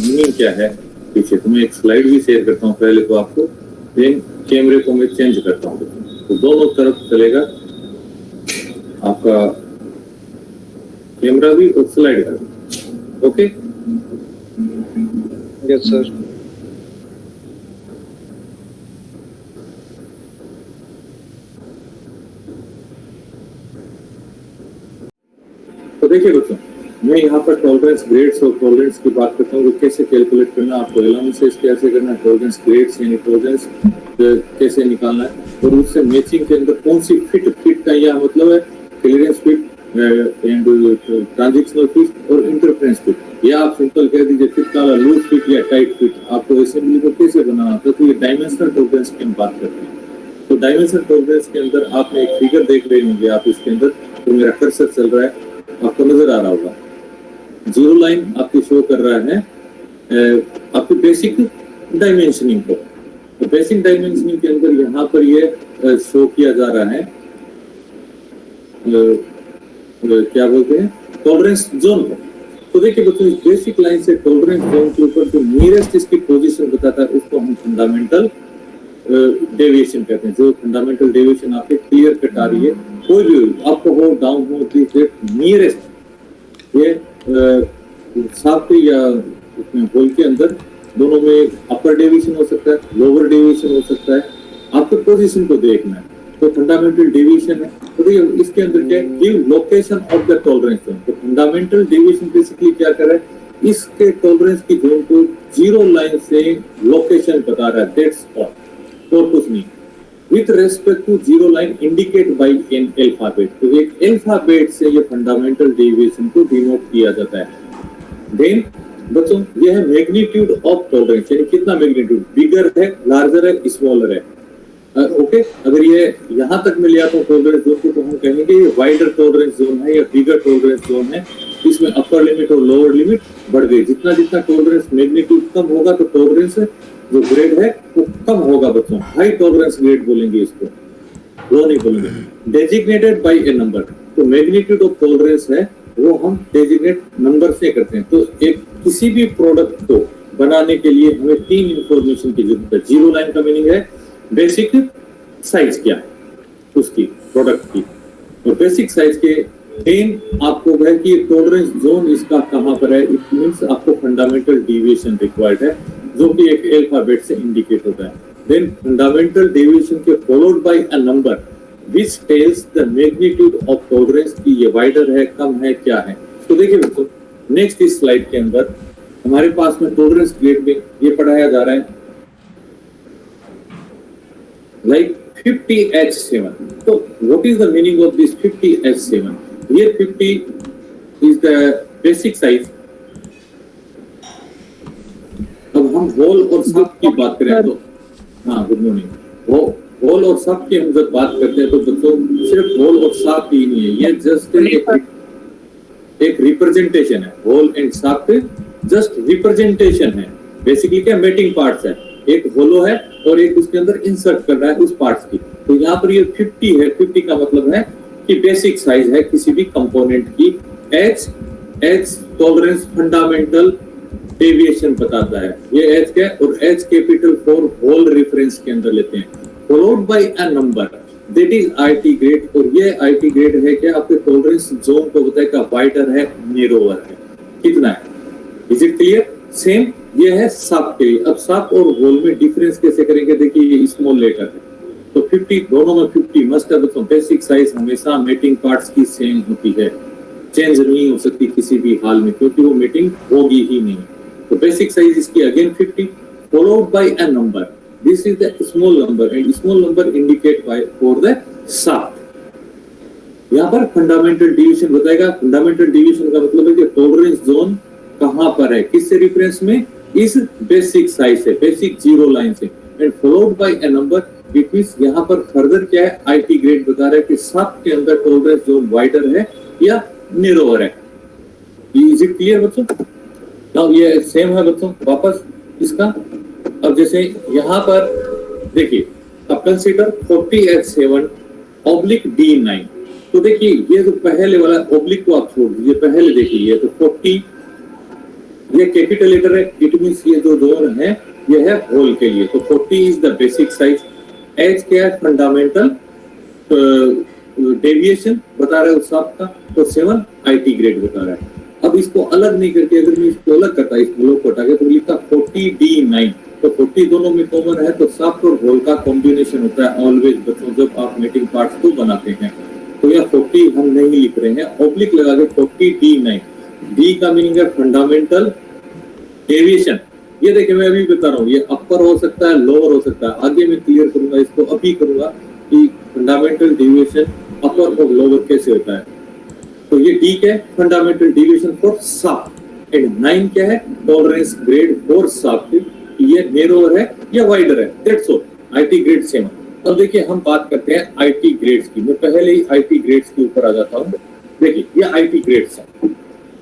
Meaning क्या है पीछे, तो मैं एक स्लाइड भी शेयर करता हूँ पहले तो आपको, देन कैमरे को मैं चेंज करता हूँ, तो दोनों तरफ चलेगा आपका कैमरा भी और स्लाइड का भी। Okay, yes sir. तो देखिए बच्चों, मैं यहाँ पर टॉलरेंस ग्रेड्स और टॉलरेंस की बात करता हूँ, कैसे कैलकुलेट करना, आपको अलाउंसेस कैसे करना है, टॉलरेंस ग्रेड्स यानी टॉलरेंस कैसे निकालना है, और उससे मैचिंग के अंदर कौन सी फिट का यह मतलब है clearance fit and transitional fit और इंटरफेरेंस फिट, या आप सिंपल कह दीजिए फिट का लूज फिट या टाइट फिट, आपको असेंबली को कैसे बनाना था। तो ये डायमेंशनल टॉलरेंस की हम बात करते हैं। तो डायमेंशनल टॉलरेंस के अंदर आपने एक फिगर देख रहे होंगे आप इसके अंदर, तो मेरा कर्सर चल रहा है, आपको नजर आ रहा होगा, जीरो लाइन आपकी शो कर रहा है आपकी बेसिक डायमेंशनिंग को। तो बेसिक डायमेंशनिंग के अंदर यहाँ पर ये शो किया जा रहा है क्या बोलते हैं टॉलरेंस जोन को। तो देखिए बच्चों, इस बेसिक लाइन से टॉलरेंस जोन के ऊपर जो नियरेस्ट इसकी पोजीशन बताता है उसको हम फंडामेंटल डेविएशन कहते हैं। जो फंडामेंटल डेविएशन आपके क्लियर कट आ रही है, कोई भी आपको हो डाउन हो नियरेस्ट, ये साफ या उसमें होल के अंदर दोनों में अपर डेविएशन हो सकता है, लोअर डेविएशन हो सकता है, आपको पोजीशन को देखना है। तो फंडामेंटल डेविएशन है, तो देखिए इसके अंदर क्या give location of the tolerance zone. तो फंडामेंटल डेविएशन बेसिकली क्या कर रहा है, इसके टॉलरेंस की जोन को जीरो लाइन से लोकेशन बता रहा है, दैट स्पॉट और कुछ नहीं। With respect to zero line indicate by an alphabet, तो एक अल्फाबेट से ये फंडामेंटल डेविएशन को डिनोट किया जाता है। देन बच्चों, ये है मैग्नीट्यूड ऑफ टॉलरेंस, यानी कितना मैग्नीट्यूड, बिगर है, लार्जर है, स्मॉलर है। ओके, अगर ये यहाँ तक मिल जाता है टॉलरेंस जोन को, तो हम कहेंगे ये वाइडर टॉलरेंस जोन है या बिगर टॉलरेंस जोन है। इसमें अपर लिमिट और लोअर लिमिट बढ़ गई, जितना जितना टॉलरेंस मैग्नीट्यूड कम होगा तो टॉलरेंस जो ग्रेड है वो कम होगा बच्चों। हाई टॉलरेंस ग्रेड बोलेंगे इसको, वो नहीं बोलेंगे। डेजिग्नेटेड बाय ए नंबर, तो मैग्नीट्यूड ऑफ टॉलरेंस है वो हम डेजिग्नेट नंबर से करते हैं। तो एक किसी भी प्रोडक्ट को बनाने के लिए हमें तीन इंफॉर्मेशन की जरूरत है। जीरो लाइन का मीनिंग है बेसिक साइज क्या है उसकी प्रोडक्ट की, और बेसिक साइज के देन आपको है कि टॉलरेंस जोन इसका कहां पर है, इट मींस आपको फंडामेंटल डेविएशन रिक्वायर्ड है जो कि एक अल्फाबेट से इंडिकेट होता है। देन फंडामेंटल डेविएशन के followed by a number which tells the magnitude of tolerance की ये वाइडर है, कम है, क्या है। तो देखिए दोस्तों, नेक्स्ट इस स्लाइड के अंदर हमारे पास में टॉलरेंस ग्रेड में ये पढ़ाया जा रहा है like 50H7. So what is the meaning of this 50H7? Here 50 is the basic size. अब हम होल और सब की बात करें तो, हाँ गुड मॉर्निंग, होल और सब की हम जब बात करते हैं तो बच्चों सिर्फ होल और सब ही नहीं है, ये जस्ट एक रिप्रेजेंटेशन है। होल एंड सब जस्ट रिप्रेजेंटेशन है। बेसिकली क्या मैटिंग पार्ट्स है, एक होलो है और एक उसके अंदर इंसर्ट कर रहा है उस पार्ट्स की। तो यहाँ पर ये 50 है, 50 का मतलब है कि बेसिक साइज है किसी भी कंपोनेंट की। H टॉलरेंस फंडामेंटल डेविएशन बताता है, ये H क्या है, और H capital for hole reference के अंदर लेते हैं, followed by a number that is IT grade. और ये IT ग्रेड है क्या, आपके टॉलरेंस जोन को बताएगा वाइडर है, नैरोअर है, कितना है। Is it clear? सेम ये है साफ के लिए। अब साफ और होल में डिफरेंस कैसे करेंगे, देखिए ये स्मॉल लेटर है तो 50, दोनों में 50 मस्ट है बच्चों। बेसिक साइज हमेशा मेटिंग पार्ट्स की सेम होती है, चेंज नहीं हो सकती किसी भी हाल में, क्योंकि वो मीटिंग होगी ही नहीं। तो बेसिक साइज इसकी again 50 followed by a number, this is the small number and small number indicate bye for the साफ। यहाँ पर फंडामेंटल डिवीजन बताएगा। फंडामेंटल डिवीजन का मतलब है कि टॉलरेंस जोन कहां पर है, किससे रेफरेंस में, इस बेसिक साइज से, बेसिक जीरो लाइन से, and followed by a number. It means यहाँ पर फर्दर क्या है, IT ग्रेड बता रहा है कि सब के अंदर टॉलरेंस जोन वाइडर है या नैरोअर है। इज इट क्लियर बच्चों? नाउ ये सेम है बच्चों वापस इसका। अब जैसे यहाँ पर देखिए, अब कंसीडर 40H7 ऑब्लिक D9। तो देखिए ये जो पहले वाला ऑब्लिक को आप छोड़ दीजिए, पहले देखिए तो 40, ये कैपिटल लेटर है, इट मींस ये जो जोन है ये है होल के लिए। तो 40 is the basic size. H क्या है? फंडामेंटल डेविएशन बता रहा है उस सांप का। तो 7 आईटी ग्रेड बता रहा है। अब इसको अलग नहीं करके अगर मैं इसको अलग करता इस ब्लॉक को हटा के तो लिखता 40D9। तो 40 दोनों में कॉमन है, तो सांप और होल का कॉम्बिनेशन होता है ऑलवेज बच्चों जब आप मीटिंग पार्ट्स को बनाते हैं। तो यह 40 हम नहीं लिख रहे हैं, ऑब्लिक लगा के 40D9। डी का मीनिंग है फंडामेंटल डेविएशन। ये देखिए मैं अभी बता रहा हूँ, ये अपर हो सकता है, लोअर हो सकता है। आगे मैं क्लियर करूंगा इसको, अभी करूंगा कि फंडामेंटल डेविएशन अपर और लोअर कैसे होता है। तो ये डी क्या है? Fundamental deviation for shaft. And 9 क्या है? Tolerance grade for shaft. ये नैरोअर है या वाइडर है, दैट्स ऑल। IT grade 7। अब देखिए हम बात करते हैं आईटी ग्रेड्स की। मैं पहले ही आईटी ग्रेड्स के ऊपर आ जाता हूँ। देखिए ये आईटी ग्रेड्स है।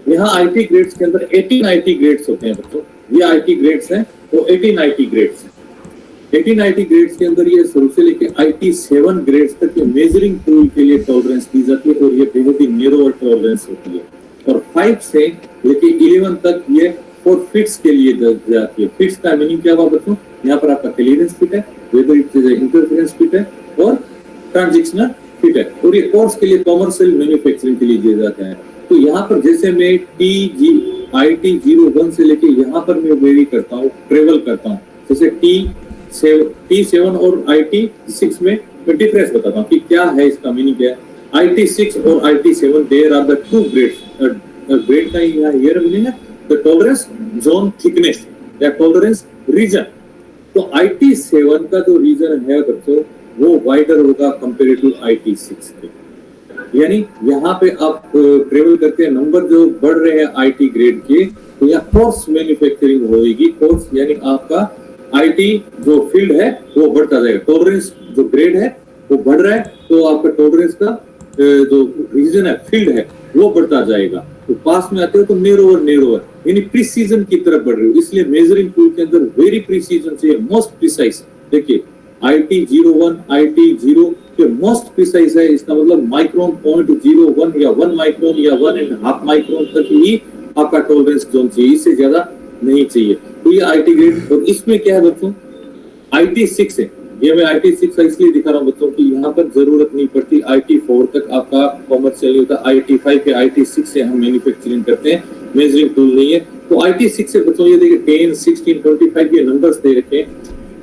यहाँ आईटी ग्रेड्स के अंदर 18 आईटी ग्रेड्स होते हैं बच्चों। ये आईटी ग्रेड्स हैं, तो 18 आईटी ग्रेड्स हैं। 18 आईटी ग्रेड्स के अंदर ये शुरू से लेके आईटी 7 ग्रेड्स तक ये मेजरिंग टूल के लिए टॉलरेंस दी जाती है और ये बेहद ही नैरोअर टॉलरेंस होती है। और 5 से लेके 11 तक ये फॉर फिट्स के लिए जाती है। फिट्स का मीनिंग क्या हुआ बच्चों? यहाँ पर आपका क्लियरेंस फिट है, whether it is interference fit है और ट्रांजिशनल फिट है। और ये कोर्स के लिए कॉमर्शियल मैन्युफैक्चरिंग के लिए दिया जाता है। तो यहाँ पर जैसे मैं IT01 से लेके यहाँ पर मैं वेरी करता हूँ, ट्रेवल करता हूँ। जैसे T7 और IT6 में मैं डिफरेंस बताता हूँ कि क्या है, इसका मीनिंग क्या है। IT6 और IT7 there are the 2 grades. Grade का यहाँ हियर मीनिंग है द टॉलरेंस जोन थिकनेस या टॉलरेंस रीजन। तो IT7 का जो रीजन है बच्चों वो वाइडर होगा कंपेयर टू IT6 के। यानी यहाँ पे आप ट्रेवल करते हैं, नंबर जो बढ़ रहे हैं आईटी ग्रेड के, तो यहाँ कोर्स मैन्युफैक्चरिंग होगी। कोर्स यानी आपका आईटी जो फील्ड है वो बढ़ता जाएगा। टॉलरेंस जो ग्रेड है वो बढ़ रहा है, तो आपका टॉलरेंस का जो रीजन है, फील्ड है, वो बढ़ता जाएगा। तो पास में आते हो तो नैरोअर यानी प्रिसीजन की तरफ बढ़ रहे हो। इसलिए मेजरिंग टूल के अंदर वेरी प्रिसीजन से मोस्ट प्रिसाइज। देखिए IT01 IT0 मोस्ट प्रिसाइज है। इसका मतलब माइक्रोन 0.01 या 1 माइक्रोन या 1.5 माइक्रोन तक ही आपका टॉलरेंस जोन चाहिए, इससे ज्यादा नहीं चाहिए। तो ये आईटी ग्रेड। और इसमें क्या है बच्चों? IT6 है। ये मैं IT6 इसलिए दिखा रहा हूँ बच्चों की यहाँ पर जरूरत नहीं पड़ती। IT4 तक आपका कॉमर्शियल होता है। IT5 के IT6 से हम मैन्युफैक्चरिंग करते हैं, मेजरिंग टूल नहीं है। तो IT6 से बच्चों ये देखिए 10, 16, 25 ये नंबर्स दे रखे हैं।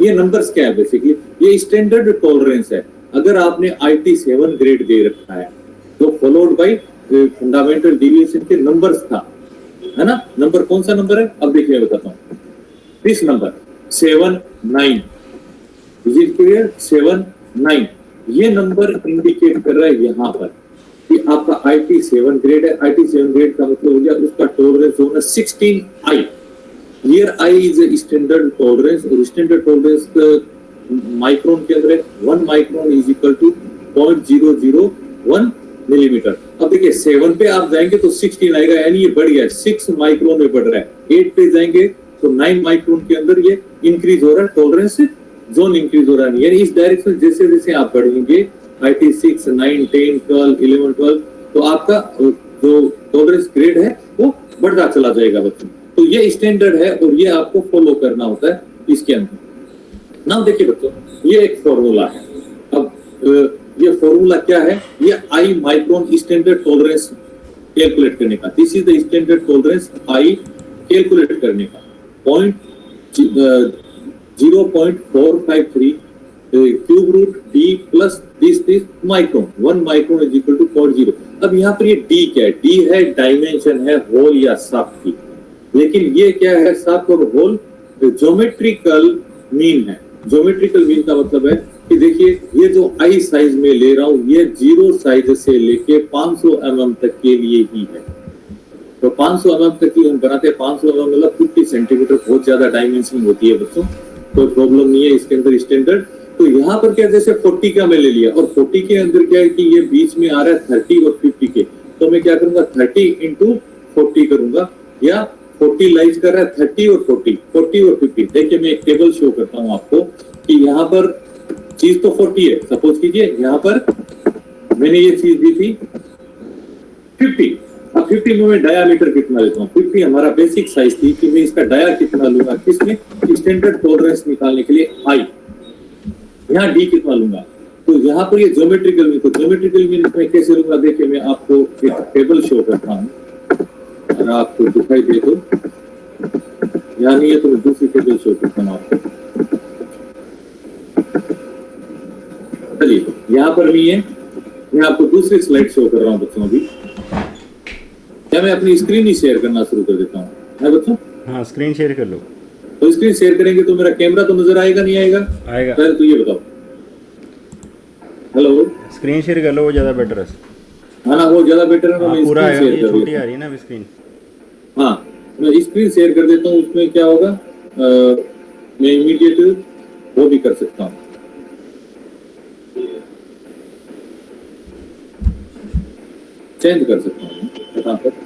ये नंबर्स क्या है? बेसिकली ये स्टैंडर्ड टॉलरेंस है। अगर आपने IT7 ग्रेड दे रखा है तो फॉलोड बाय फंडामेंटल डेविएशन के नंबर्स था, है ना। नंबर कौन सा नंबर है? अब देखिए बताता हूँ। This number 7, 9 is it clear? 7, 9 ये नंबर इंडिकेट कर रहा है यहाँ पर कि आपका IT7 ग्रेड है। IT7 ग्रेड का मतलब हो गया उसका टॉलरेंस होना 16I। Here I is a standard tolerance और standard tolerance माइक्रोन के अंदर 1 micron is equal to 0.001 millimetre. अब देखिए 7 पे आप जाएंगे तो 16 आएगा, यानी ये बढ़ गया, 6 माइक्रोन में बढ़ रहा है। 8 पे जाएंगे तो 9 माइक्रोन के अंदर ये इंक्रीज हो रहा है, टॉलरेंस जोन इंक्रीज हो रहा है। यानी इस डायरेक्शन जैसे जैसे आप बढ़ेंगे IT6, 9, 10, 12, 11, 12 तो आपका जो टॉलरेंस ग्रेड है वो बढ़ता चला जाएगा बच्चों। तो ये स्टैंडर्ड है और ये आपको फॉलो करना होता है इसके अंदर। नाउ देखिए बच्चों ये एक फॉर्मूला है। अब ये फॉर्मूला क्या है? ये i micron standard tolerance calculate करने का। This is the standard tolerance i calculate करने का। 0.453 cube root D plus this micron. 1 micron is equal to 0.0। अब यहाँ पर ये डी क्या है? डी है डायमेंशन है होल या शाफ्ट की, लेकिन ये क्या है? शाफ्ट और होल ज्योमेट्रिकल मीन है। ज्योमेट्रिकल मीन का मतलब है कि देखिए ये जो आई साइज में ले रहा हूं ये 0 साइज से लेके 500 mm तक के लिए ही है। तो 500 mm तक ही हम बनाते हैं। 500 mm मतलब 50 सेंटीमीटर, बहुत ज्यादा डायमेंशन होती है बच्चों, कोई प्रॉब्लम नहीं है इसके अंदर स्टैंडर्ड। तो यहाँ पर क्या, जैसे 40 का मैं ले लिया और 40 के अंदर क्या है कि ये बीच में आ रहा है 30 और 50 के, तो मैं क्या करूंगा 30 into 40 करूंगा, या 40 लाइज कर रहा है 30 और 40 और 50। देखिए मैं एक टेबल शो करता हूँ आपको कि यहाँ पर चीज तो 40 है। सपोज कीजिए यहाँ पर मैंने ये चीज दी थी 50, अब 50 में मैं डायामीटर कितना लेता हूँ, 50 हमारा बेसिक साइज थी कि मैं इसका डाया कितना लूंगा, किसमें स्टैंडर्ड टॉलरेंस निकालने के लिए आई, यहाँ डी कितना लूंगा। तो यहाँ पर ये ज्योमेट्रिकल मीन, तो ज्योमेट्रिकल मीन में कैसे लूंगा, देखिए मैं आपको एक टेबल शो करता हूँ, अगर आपको दिखाई दे तो, यहाँ नहीं है तो मैं दूसरी टेबल शो करता हूँ आपको। चलिए यहाँ पर नहीं है, मैं आपको दूसरी स्लाइड शो कर रहा हूँ बच्चों। अभी क्या मैं अपनी स्क्रीन ही शेयर करना शुरू कर देता हूँ, है बच्चों? हाँ स्क्रीन शेयर कर लो। तो स्क्रीन शेयर करेंगे तो मेरा कैमरा तो नजर आएगा नहीं आएगा? आएगा। पहले तो ये बताओ, हेलो स्क्रीन शेयर कर लो, वो ज़्यादा बेटर है। हाँ ना, वो ज्यादा बेटर है। मैं पूरा स्क्रीन है, शेयर ये कर छोटी देता आ हूँ। रही है ना अभी स्क्रीन। हाँ मैं स्क्रीन शेयर कर देता हूँ, उसमें क्या होगा, मैं इमीडिएट वो भी कर सकता हूँ। चेंज कर सकता हूँ यहाँ पर।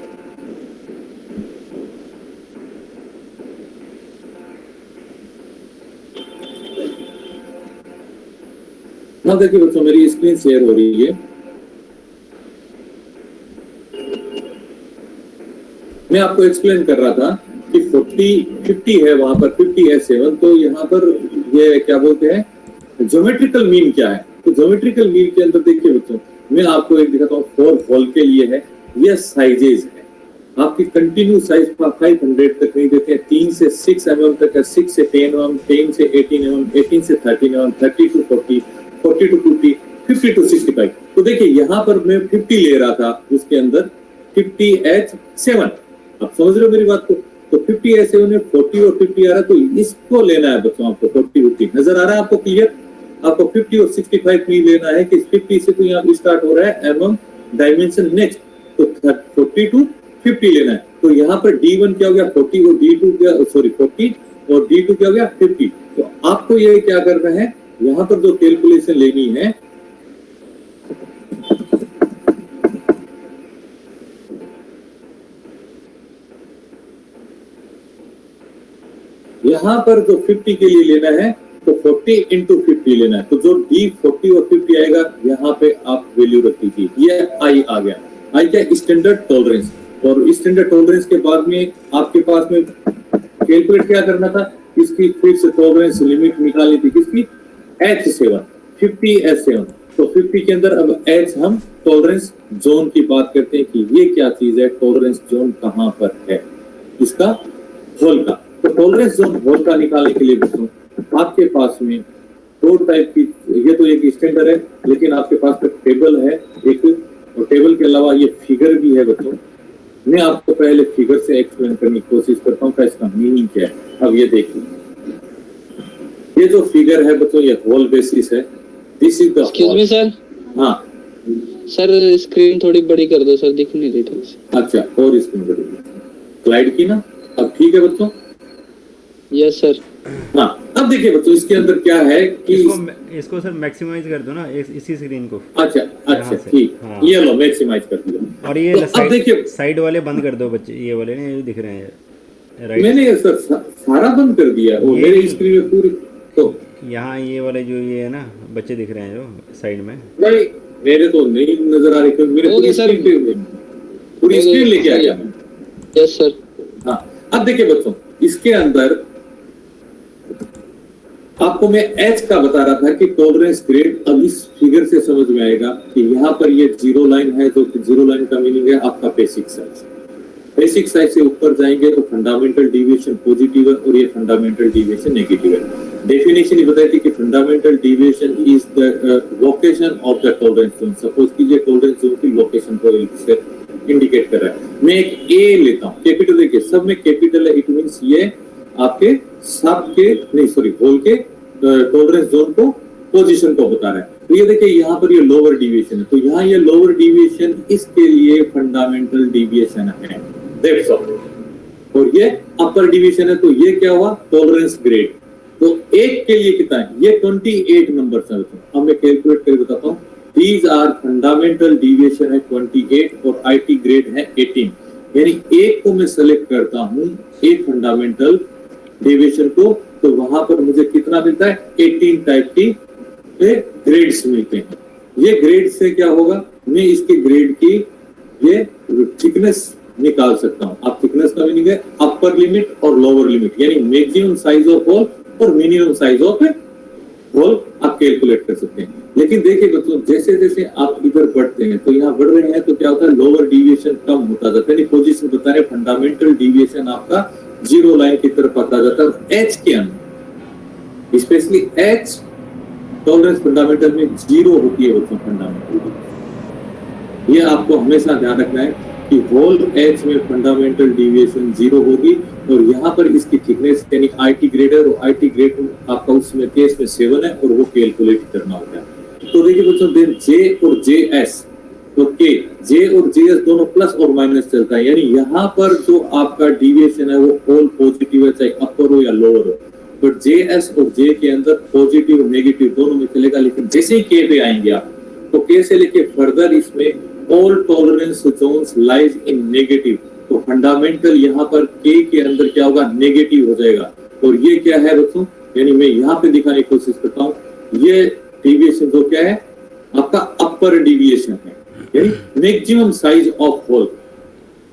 हाँ देखिए बच्चों, मेरी स्क्रीन शेयर हो रही है। मैं आपको एक्सप्लेन कर रहा था कि 50 है, वहां पर 50 है 7, तो यहाँ पर ये क्या बोलते हैं, ज्योमेट्रिकल मीन क्या है। तो ज्योमेट्रिकल मीन के अंदर देखिए बच्चों, मैं आपको एक दिखाता हूँ, 4 होल के लिए है, ये साइजेज है। आपकी कंटिन्यू साइज 500 तक नहीं देते हैं, 3 से 6 mm तक है, 6 से 10 mm, 10 से 18 mm, 18 से 13 mm, 30 to 40, 40 to 50, 50 to 65। तो देखिए यहाँ पर मैं 50 ले रहा था, उसके अंदर 50H7, आप समझ रहे हो मेरी बात को? तो 50H7 में 40 और 50 आ रहा है, तो इसको लेना है बच्चों आपको। 40 50 नजर आ रहा है आपको क्लियर? आपको 50 और 65 नहीं लेना है कि 50 से तो यहाँ स्टार्ट हो रहा है mm डायमेंशन नेक्स्ट, तो 40 to 50 लेना है। तो यहाँ पर D1 क्या हो गया 40 और D2 क्या, सॉरी 40 और D2 क्या हो गया 50। तो आपको ये क्या करना है, यहाँ पर जो कैलकुलेशन लेनी है, यहाँ पर जो 50 के लिए लेना है तो 40 into 50 लेना है। तो जो D 40 और 50 आएगा, यहाँ पे आप वैल्यू रख दीजिए। ये I आ गया, I क्या स्टैंडर्ड टॉलरेंस। और स्टैंडर्ड टॉलरेंस के बाद में आपके पास में कैलकुलेट क्या करना था, इसकी फिर से टॉलरेंस लिमिट निकालनी थी, किसकी, H7, 50H7। तो 50 के अंदर अब H हम टॉलरेंस जोन की बात करते हैं कि ये क्या चीज है, टॉलरेंस जोन कहाँ पर है इसका, होल का। तो टॉलरेंस जोन होल का निकालने के लिए बच्चों आपके पास में 2 टाइप की, ये तो एक स्टैंडर्ड है, लेकिन आपके पास में टेबल है एक, और टेबल के अलावा ये फिगर भी है बच्चों। मैं आपको पहले फिगर से एक्सप्लेन करने की कोशिश करता हूँ इसका मीनिंग क्या है। अब ये देखिए, ये जो फिगर है बच्चों, ये होल बेसिस है। This is the, excuse me sir. हाँ सर स्क्रीन थोड़ी बड़ी कर दो सर, दिख नहीं रही ठीक से। अच्छा, और स्क्रीन बड़ी स्लाइड की ना, अब ठीक है बच्चों? Yes sir. हाँ अब देखिए बच्चों, इसके अंदर क्या है कि इसको सर मैक्सिमाइज कर दो ना इसी स्क्रीन को। अच्छा अच्छा ठीक, हाँ। ये लो मैक्सिमाइज कर दिया। और ये तो अब देखिए, साइड वाले बंद कर दो बच्चे, ये वाले नहीं, ये दिख रहे हैं राइट। मैंने ये सर सारा बंद कर दिया, वो मेरे स्क्रीन में पूरी। तो यहाँ ये वाले जो ये है ना बच्चे दिख रहे हैं जो साइड में, नहीं मेरे तो नहीं नजर आ रही, क्योंकि मेरे पूरी स्क्रीन लेके आ गया। Yes sir. हाँ अब देखिए बच्चों, इसके अंदर आपको मैं H का बता रहा था कि टॉलरेंस ग्रेड, अब इस फिगर से समझ में आएगा कि यहाँ पर ये 0 लाइन है, तो 0 लाइन का मीनिंग है आपका बेसिक साइज। बेसिक साइज से ऊपर जाएंगे तो फंडामेंटल डिविएशन पॉजिटिव है, और ये फंडामेंटल डिविएशन नेगेटिव है। डेफिनेशन ये बताई थी कि fundamental deviation is the location of the tolerance zone. Suppose कीजिए टॉलरेंस जोन की लोकेशन को इंडिकेट कर रहा है। मैं एक A लेता हूँ, कैपिटल देखिए सब में कैपिटल है, इट मींस ये आपके सब के नहीं सॉरी होल के टॉलरेंस जोन को, पोजीशन को बता रहा है। तो ये देखिए यहाँ पर ये लोअर डिविएशन है, तो यहाँ ये लोअर डिविएशन इसके लिए फंडामेंटल डिविएशन है, दैट्स ऑल। और ये अपर डिविएशन है, तो ये क्या हुआ, टॉलरेंस ग्रेड। तो एक के लिए कितना है, ये 28 नंबर है। अब मैं कैलकुलेट करके बताता हूँ। दीज आर फंडामेंटल डिविएशन है 28 और IT ग्रेड है 18। यानी एक को मैं सेलेक्ट करता हूँ, एक फंडामेंटल डेविएशन को, तो वहां पर मुझे कितना मिलता है, 18 टाइप की ग्रेड्स मिलते हैं। ये ग्रेड से क्या होगा, मैं इसके ग्रेड की ये थिकनेस निकाल सकता हूँ। आप थिकनेस का मीनिंग है अपर लिमिट और लोअर लिमिट, यानी मैक्सिमम साइज ऑफ होल और मिनिमम साइज ऑफ होल आप कैलकुलेट कर सकते हैं। लेकिन देखिए बच्चों, जैसे जैसे आप इधर बढ़ते हैं तो यहाँ बढ़ रहे हैं तो क्या होता है, लोअर डिविएशन कम होता जाता है। पोजीशन बता रहे फंडामेंटल डिविएशन आपका जीरो लाइन की तरफ आता जाता है। एच के अंदर स्पेशली एच टॉलरेंस फंडामेंटल में जीरो होती है बच्चों फंडामेंटल। ये आपको हमेशा ध्यान रखना है कि होल एच में फंडामेंटल डिविएशन जीरो होगी और यहाँ पर इसकी थिकनेस यानी आईटी ग्रेड है और आईटी ग्रेड आपका उसमें केस में 7 है और वो कैलकुलेट करना होता है। तो देखिए बच्चों, देन जे और जे एस, तो के जे और जे एस दोनों प्लस और माइनस चलता है, यानी यहाँ पर जो आपका डिविएशन है वो होल पॉजिटिव है, चाहे अपर हो या लोअर हो। बट जे एस और जे के अंदर पॉजिटिव और नेगेटिव दोनों में चलेगा। लेकिन जैसे ही के पे आएंगे आप, तो के से लेके फर्दर इसमें all tolerance zones lies in negative. तो फंडामेंटल यहाँ पर के अंदर क्या होगा, नेगेटिव हो जाएगा। और ये क्या है बच्चों, यानी मैं यहाँ पे दिखाने की कोशिश करता हूँ, ये डिविएशन जो क्या है आपका अपर डिविएशन है, यानी मैक्सिमम साइज ऑफ होल।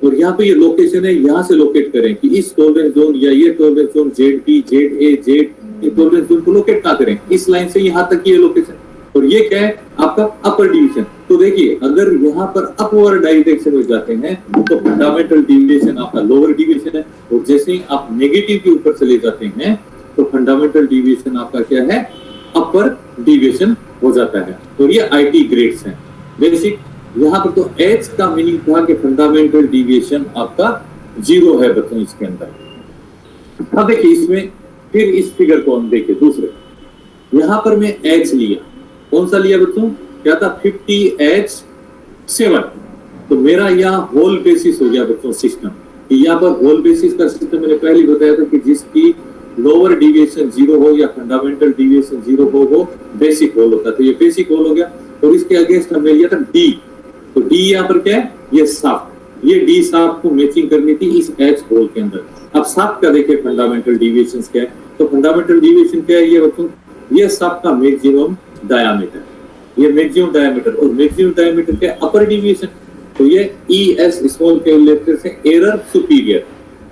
और यहाँ पे ये लोकेशन है, यहाँ से लोकेट करें कि इस टॉलरेंस जोन या ये tolerance zone Z B, Z A, Z tolerance zone को लोकेट ना करें, इस लाइन से यहाँ तक ये लोकेशन। और ये क्या है आपका अपर डिवीजन। तो देखिए, अगर यहाँ पर अपवर्ड डायरेक्शन में जाते हैं तो फंडामेंटल डिविएशन आपका लोअर डिवीजन है, और जैसे ही आप नेगेटिव के ऊपर चले जाते हैं तो फंडामेंटल डिविएशन आपका क्या है, अपर डिविएशन हो जाता है। तो ये आईटी ग्रेड्स हैं बेसिक। यहाँ पर तो एच का मीनिंग था कि फंडामेंटल डिविएशन आपका जीरो है बच्चों इसके अंदर। अब देखिए इसमें फिर इस फिगर को हम देखें दूसरे, यहाँ पर मैं एच लिया, कौन सा लिया बच्चों, क्या था 50H7। तो मेरा यहाँ होल बेसिस हो गया बच्चों सिस्टम। यहाँ पर होल बेसिस का सिस्टम मैंने पहले बताया था कि जिसकी लोअर डिविएशन जीरो हो या फंडामेंटल डिविएशन जीरो हो वो बेसिक होल होता है। तो ये बेसिक होल हो गया। और इसके अगेंस्ट हमने लिया था डी। तो डी यहाँ पर क्या है, ये साफ्ट, ये डी साफ्ट को मैचिंग करनी थी इस एच होल के अंदर। अब साफ्ट का देखिए फंडामेंटल डिविएशन क्या है। तो फंडामेंटल डिविएशन क्या है ये बच्चों, ये साफ्ट का मैक्सिमम डायामीटर, ये मैक्सिमम डायमीटर। और मैक्सिमम डायमीटर के अपर डिविएशन, तो ये ES स्मॉल के लेटर से एरर सुपीरियर।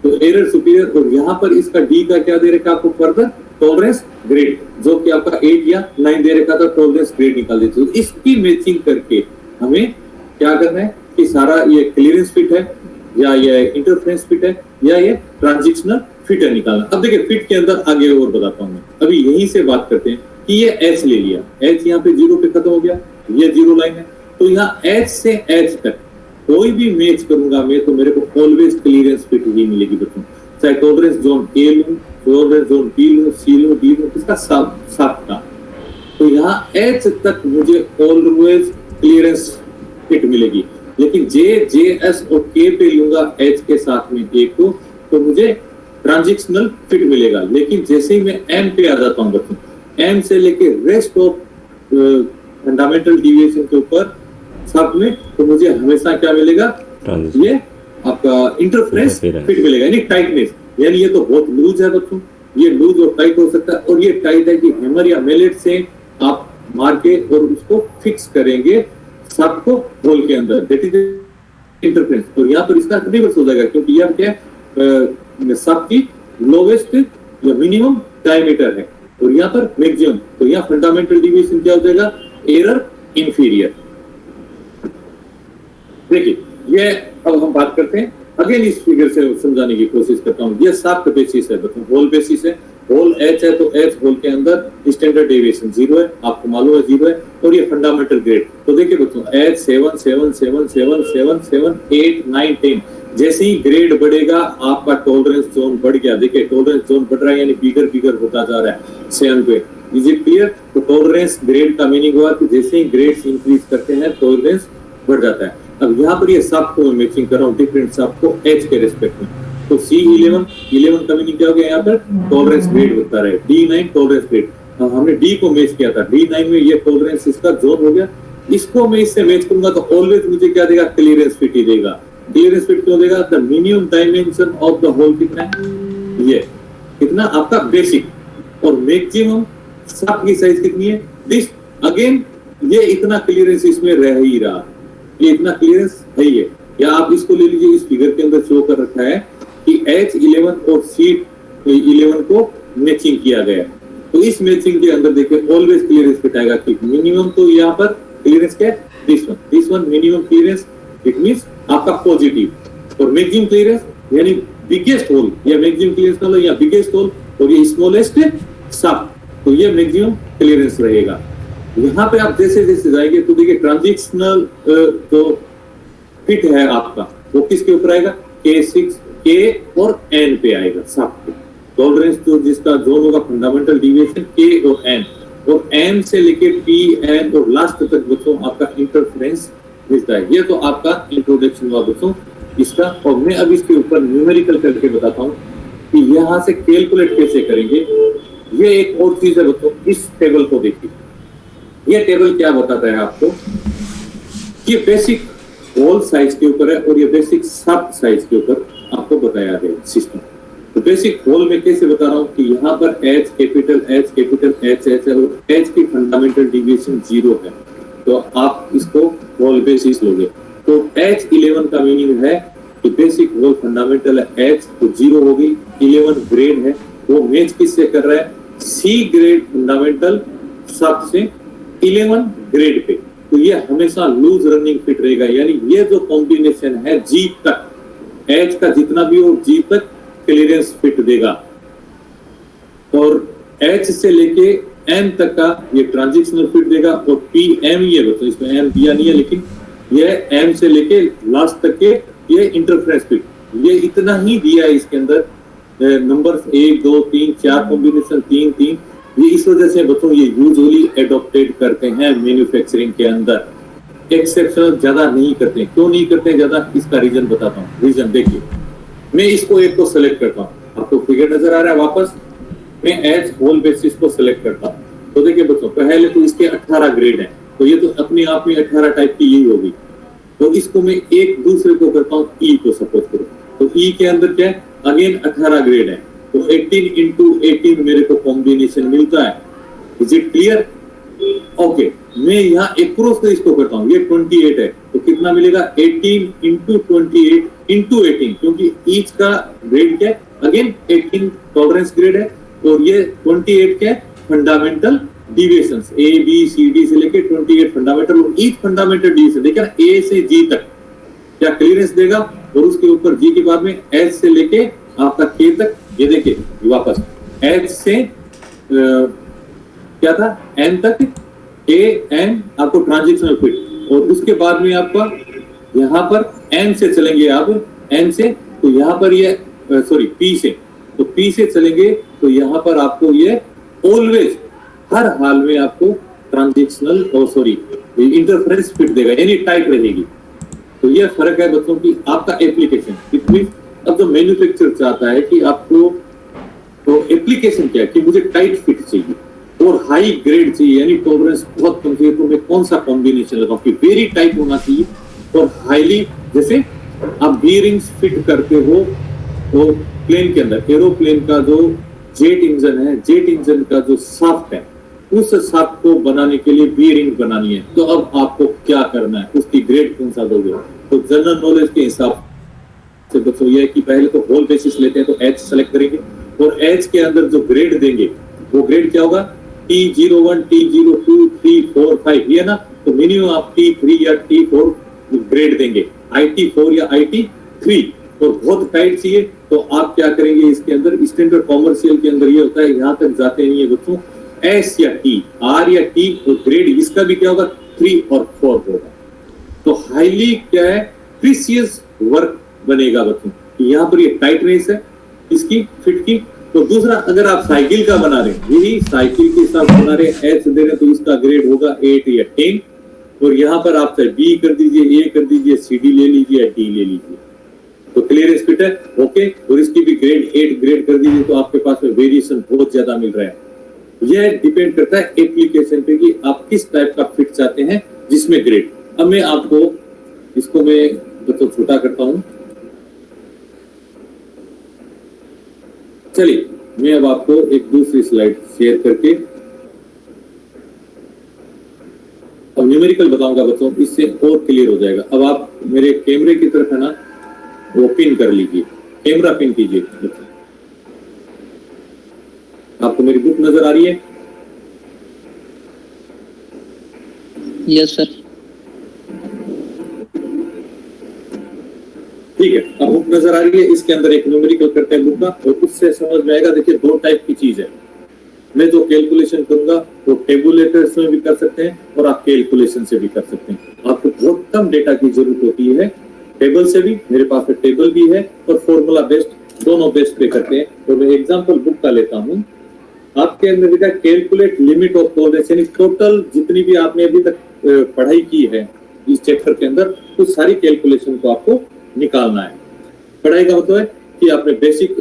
तो एरर सुपीरियर, और यहाँ पर इसका डी का क्या दे रखा आपको, फर्दर टॉलरेंस ग्रेड, जो कि आपका 8 या 9 दे रखा था, टॉलरेंस ग्रेड निकाल देते। तो इसकी मैचिंग करके हमें क्या करना है कि सारा ये क्लियरेंस फिट है या ये इंटरफेरेंस फिट है या ये ट्रांजिशनल फिट है निकालना। अब देखिए फिट के अंदर आगे और बताता हूँ मैं, अभी यहीं से बात करते हैं कि ये एच ले लिया, एच यहाँ पे जीरो पे खत्म हो गया, ये जीरो लाइन है। तो यहाँ एच से एच तक कोई भी मैच करूंगा मैं तो मेरे को ऑलवेज क्लियरेंस फिट ही मिलेगी बच्चों। चाहे टॉलरेंस जोन ए लूं, टॉलरेंस जोन बी लूं, सी लूं, डी लूं, इसका साफ का। तो यहाँ एच तक मुझे ऑलवेज क्लियरेंस फिट मिलेगी। लेकिन जे एस और के पे लूंगा एच के साथ में एक को, तो मुझे ट्रांजिशनल फिट मिलेगा। लेकिन जैसे ही मैं एम पे आ जाता हूँ बच्चों, एम से लेके रेस्ट ऑफ फंडामेंटल डिविएशन के ऊपर सब में, तो मुझे हमेशा क्या मिलेगा, ये आपका इंटरफेरेंस फिट मिलेगा, यानी टाइटनेस। यानी ये तो बहुत लूज है बच्चों, ये लूज और टाइट हो सकता है। और ये टाइट है कि हैमर या मेलेट से आप मार के और उसको फिक्स करेंगे सबको होल के अंदर, दैट इज इंटरफेरेंस। और यहाँ पर इसका रिवर्स हो जाएगा, क्योंकि यह क्या है, सब की लोवेस्ट या मिनिमम डायमीटर है और यहाँ पर मैक्सिमम। तो यहाँ फंडामेंटल डिविएशन क्या हो जाएगा, एरर इंफीरियर। देखिए ये अब हम बात करते हैं, अगेन इस फिगर से समझाने की कोशिश करता हूँ। ये साफ्ट बेसिस है बच्चों, होल बेसिस है, होल एच है, तो एच होल के अंदर स्टैंडर्ड डेविएशन जीरो है, आपको मालूम है जीरो है। और ये फंडामेंटल ग्रेड, तो देखिए बच्चों एच 7 7 7 7 7 7 8 9 10, जैसे ही ग्रेड बढ़ेगा आपका टॉलरेंस जोन बढ़ गया। देखिए टॉलरेंस जोन बढ़ रहा है, यानी बिगर बिगर होता जा रहा है 7 पे। Is it clear? तो टॉलरेंस ग्रेड का मीनिंग हुआ कि जैसे ही ग्रेड्स इंक्रीज करते हैं टॉलरेंस बढ़ जाता है। अब यहाँ पर ये सब को मैं मैचिंग कर रहा हूँ डिफरेंट सब को एच के रिस्पेक्ट में। तो C11 का मीनिंग क्या हो गया, यहाँ पर टॉलरेंस ग्रेड होता रहे। D9 टॉलरेंस ग्रेड, हमने डी को मैच किया था, D9 में ये टॉलरेंस इसका जोन हो गया। इसको मैं इससे मैच करूंगा तो ऑलवेज मुझे क्या देगा, क्लियरेंस फिट ही देगा। क्लियरेंस फिट क्यों देगा, the minimum dimension of the hole कितना है, ये कितना आपका बेसिक, और मैक्सिमम सब की साइज कितनी है, दिस। अगेन ये इतना क्लियरेंस इसमें रह ही रहा, ये इतना क्लियरेंस है ही है। या आप इसको ले लीजिए, इस फिगर के अंदर शो कर रखा है कि H11 और C11 को मैचिंग किया गया। तो इस मैचिंग के अंदर देखिए ऑलवेज क्लियरेंस फिट आएगा कि मिनिमम तो यहाँ पर क्लियरेंस क्या है, this one minimum clearance, it means आपका पॉजिटिव। और मैक्सिमम क्लियरेंस यानी बिगेस्ट होल, या मैक्सिमम क्लियरेंस का या बिगेस्ट होल और ये स्मॉलेस्ट सब, तो ये मैक्सिमम क्लियरेंस रहेगा। यहाँ पे आप जैसे जैसे जाएंगे तो देखिए ट्रांजिशनल जो फिट है आपका वो किसके ऊपर आएगा, K6 K और N पे आएगा सब पे। टॉलरेंस जो जिसका जोन होगा फंडामेंटल डिविएशन K और N, और M से लेके P N और लास्ट तक बच्चों आपका इंटरफेरेंस मिलता है। ये तो आपका इंट्रोडक्शन हुआ बच्चों इसका। और मैं अब इसके ऊपर न्यूमेरिकल करके बताता हूँ कि यहाँ से कैलकुलेट कैसे करेंगे। ये एक और चीज है बच्चों, इस टेबल को देखिए। ये टेबल क्या बताता है आपको, ये बेसिक होल साइज के ऊपर है और ये बेसिक सब साइज के ऊपर आपको बताया गया सिस्टम। तो बेसिक होल में कैसे बता रहा हूँ कि यहाँ पर H कैपिटल H है और H की फंडामेंटल डिविएशन 0 है, तो आप इसको होल बेसिस लोगे। तो H11 का मीनिंग है कि बेसिक होल फंडामेंटल है H, तो 0 होगी। 11 ग्रेड है, वो मैच किससे कर रहा है, C ग्रेड फंडामेंटल सब से 11 ग्रेड पे। तो ये हमेशा लूज रनिंग फिट रहेगा, यानी ये जो कॉम्बिनेशन है G तक, H का जितना भी हो G तक क्लियरेंस फिट देगा। और H से लेके M तक का ये ट्रांजिशनल फिट देगा। और PM ये बच्चों इसमें M दिया नहीं है, लेकिन ये M से लेके लास्ट तक के ये इंटरफेरेंस फिट, ये इतना ही दिया है इसके अंदर। नंबर 1 2 3 4 कॉम्बिनेशन 3 3, ये इस वजह से बच्चों ये यूजुअली एडॉप्टेड करते हैं मैन्युफैक्चरिंग के अंदर, एक्सेप्शनल ज्यादा नहीं करते हैं। क्यों नहीं करते हैं ज्यादा, इसका रीजन बताता हूँ। रीजन देखिए, मैं इसको एक को सेलेक्ट करता हूँ, आपको फिगर नजर आ रहा है, वापस मैं एज होल बेसिस को सेलेक्ट करता हूँ। तो देखिए बच्चों पहले तो इसके 18 ग्रेड है, तो ये तो अपने आप में 18 टाइप की यही होगी। तो इसको मैं एक दूसरे को करता हूँ, E को सपोज करो, तो E के अंदर क्या है, अगेन 18 ग्रेड है, तो 18 into 18 मेरे को कॉम्बिनेशन मिलता है। Is it clear? ओके, मैं यहाँ एक्रॉस से इसको करता हूँ, ये 28 है, तो कितना मिलेगा, 18 into 28 into 18, क्योंकि ईच का ग्रेड क्या है, अगेन 18 टॉलरेंस ग्रेड है, और ये 28 क्या है, fundamental deviations A B C D से लेके 28 फंडामेंटल, और ईच फंडामेंटल डिविएशन देखिए ना, A से G तक क्या क्लियरेंस देगा, और उसके ऊपर G के बाद में H से लेके आपका K तक, ये देखिए वापस H से क्या था, N तक, A N आपको ट्रांजिशनल फिट, और उसके बाद में आपका यहाँ पर N से चलेंगे आप, N से तो यहाँ पर ये सॉरी P से, तो P से चलेंगे तो यहाँ पर आपको ये ऑलवेज हर हाल में आपको ट्रांजिशनल और सॉरी इंटरफेरेंस फिट देगा, यानी टाइट रहेगी। तो ये फर्क है बच्चों की आपका एप्लीकेशन। इट मींस अब जो मैन्युफैक्चरर चाहता है कि आपको तो एप्लीकेशन क्या है कि मुझे टाइट फिट चाहिए और हाई ग्रेड चाहिए, यानी टॉलरेंस बहुत कम चाहिए, तो मैं कौन सा कॉम्बिनेशन लगाऊं कि वेरी टाइट होना चाहिए और हाईली, जैसे आप बीयरिंग्स फिट करते हो तो प्लेन के अंदर, एरोप्लेन का जो जेट इंजन है, जेट इंजन का जो शाफ्ट है, उस शाफ्ट को बनाने के लिए बीयरिंग बनानी है, तो अब आपको क्या करना है, उसकी ग्रेड कौन सा दोगे। तो जनरल नॉलेज के हिसाब से बच्चों ये है कि पहले तो होल बेसिस लेते हैं, तो H सेलेक्ट करेंगे, और H के अंदर जो ग्रेड देंगे वो ग्रेड क्या होगा, T01 T02 3 4 5, ये ना, तो मिनिमम आप T3 या T4 ग्रेड देंगे, IT4 या IT3। और बहुत टाइट चाहिए तो आप क्या करेंगे, इसके अंदर स्टैंडर्ड कॉमर्शियल के अंदर ये होता है, यहाँ तक जाते नहीं है बच्चों, S या T, R या T, और ग्रेड इसका भी क्या होगा, 3 और 4 होगा। तो हाईली क्या है, प्रीसियस वर्क बनेगा बच्चों। यहाँ पर ये टाइटनेस है इसकी फिट की। तो दूसरा, अगर आप साइकिल का बना रहे हैं, यही साइकिल के साथ बना रहे हैं, H दे रहे हैं, तो इसका ग्रेड होगा 8 या 10, और यहाँ पर आप चाहे B कर दीजिए, A कर दीजिए, CD ले लीजिए या D ले लीजिए, तो क्लियरेंस फिट है। ओके, और इसकी भी ग्रेड 8 ग्रेड कर दीजिए, तो आपके पास में वेरिएशन बहुत ज्यादा मिल रहा है। यह डिपेंड करता है एप्लीकेशन पे कि आप किस टाइप का फिट चाहते हैं जिसमें ग्रेड। अब मैं आपको इसको मैं तो छोटा करता हूं, चलिए मैं अब आपको एक दूसरी स्लाइड शेयर करके अब अब न्यूमेरिकल बताऊंगा बच्चों, इससे और क्लियर हो जाएगा। अब आप मेरे कैमरे की तरफ है ना वो पिन कर लीजिए, कैमरा पिन कीजिए। आपको मेरी बुक नजर आ रही है? Yes sir. ठीक है, अब बुक नजर आ रही है, इसके अंदर एक न्यूमेरिकल करते हैं बुक का, और उससे समझ में आएगा। देखिए दो टाइप की चीज है, मैं जो कैलकुलेशन करूंगा वो टेबुलेटर्स में भी कर सकते हैं और आप कैलकुलेशन से भी कर सकते हैं। आपको बहुत कम डेटा की जरूरत होती है, टेबल से भी, मेरे पास में टेबल भी है और फॉर्मूला बेस्ड, दोनों बेस्ड पे करते हैं। तो मैं एग्जांपल बुक का लेता हूं, आपके अंदर लिखा कैलकुलेट लिमिट ऑफ टॉलरेंस, यानी टोटल जितनी भी आपने अभी तक पढ़ाई की है इस चैप्टर के अंदर, उस सारी कैलकुलेशन को आपको निकालना है। पढ़ाई का मतलब है कि आपने बेसिक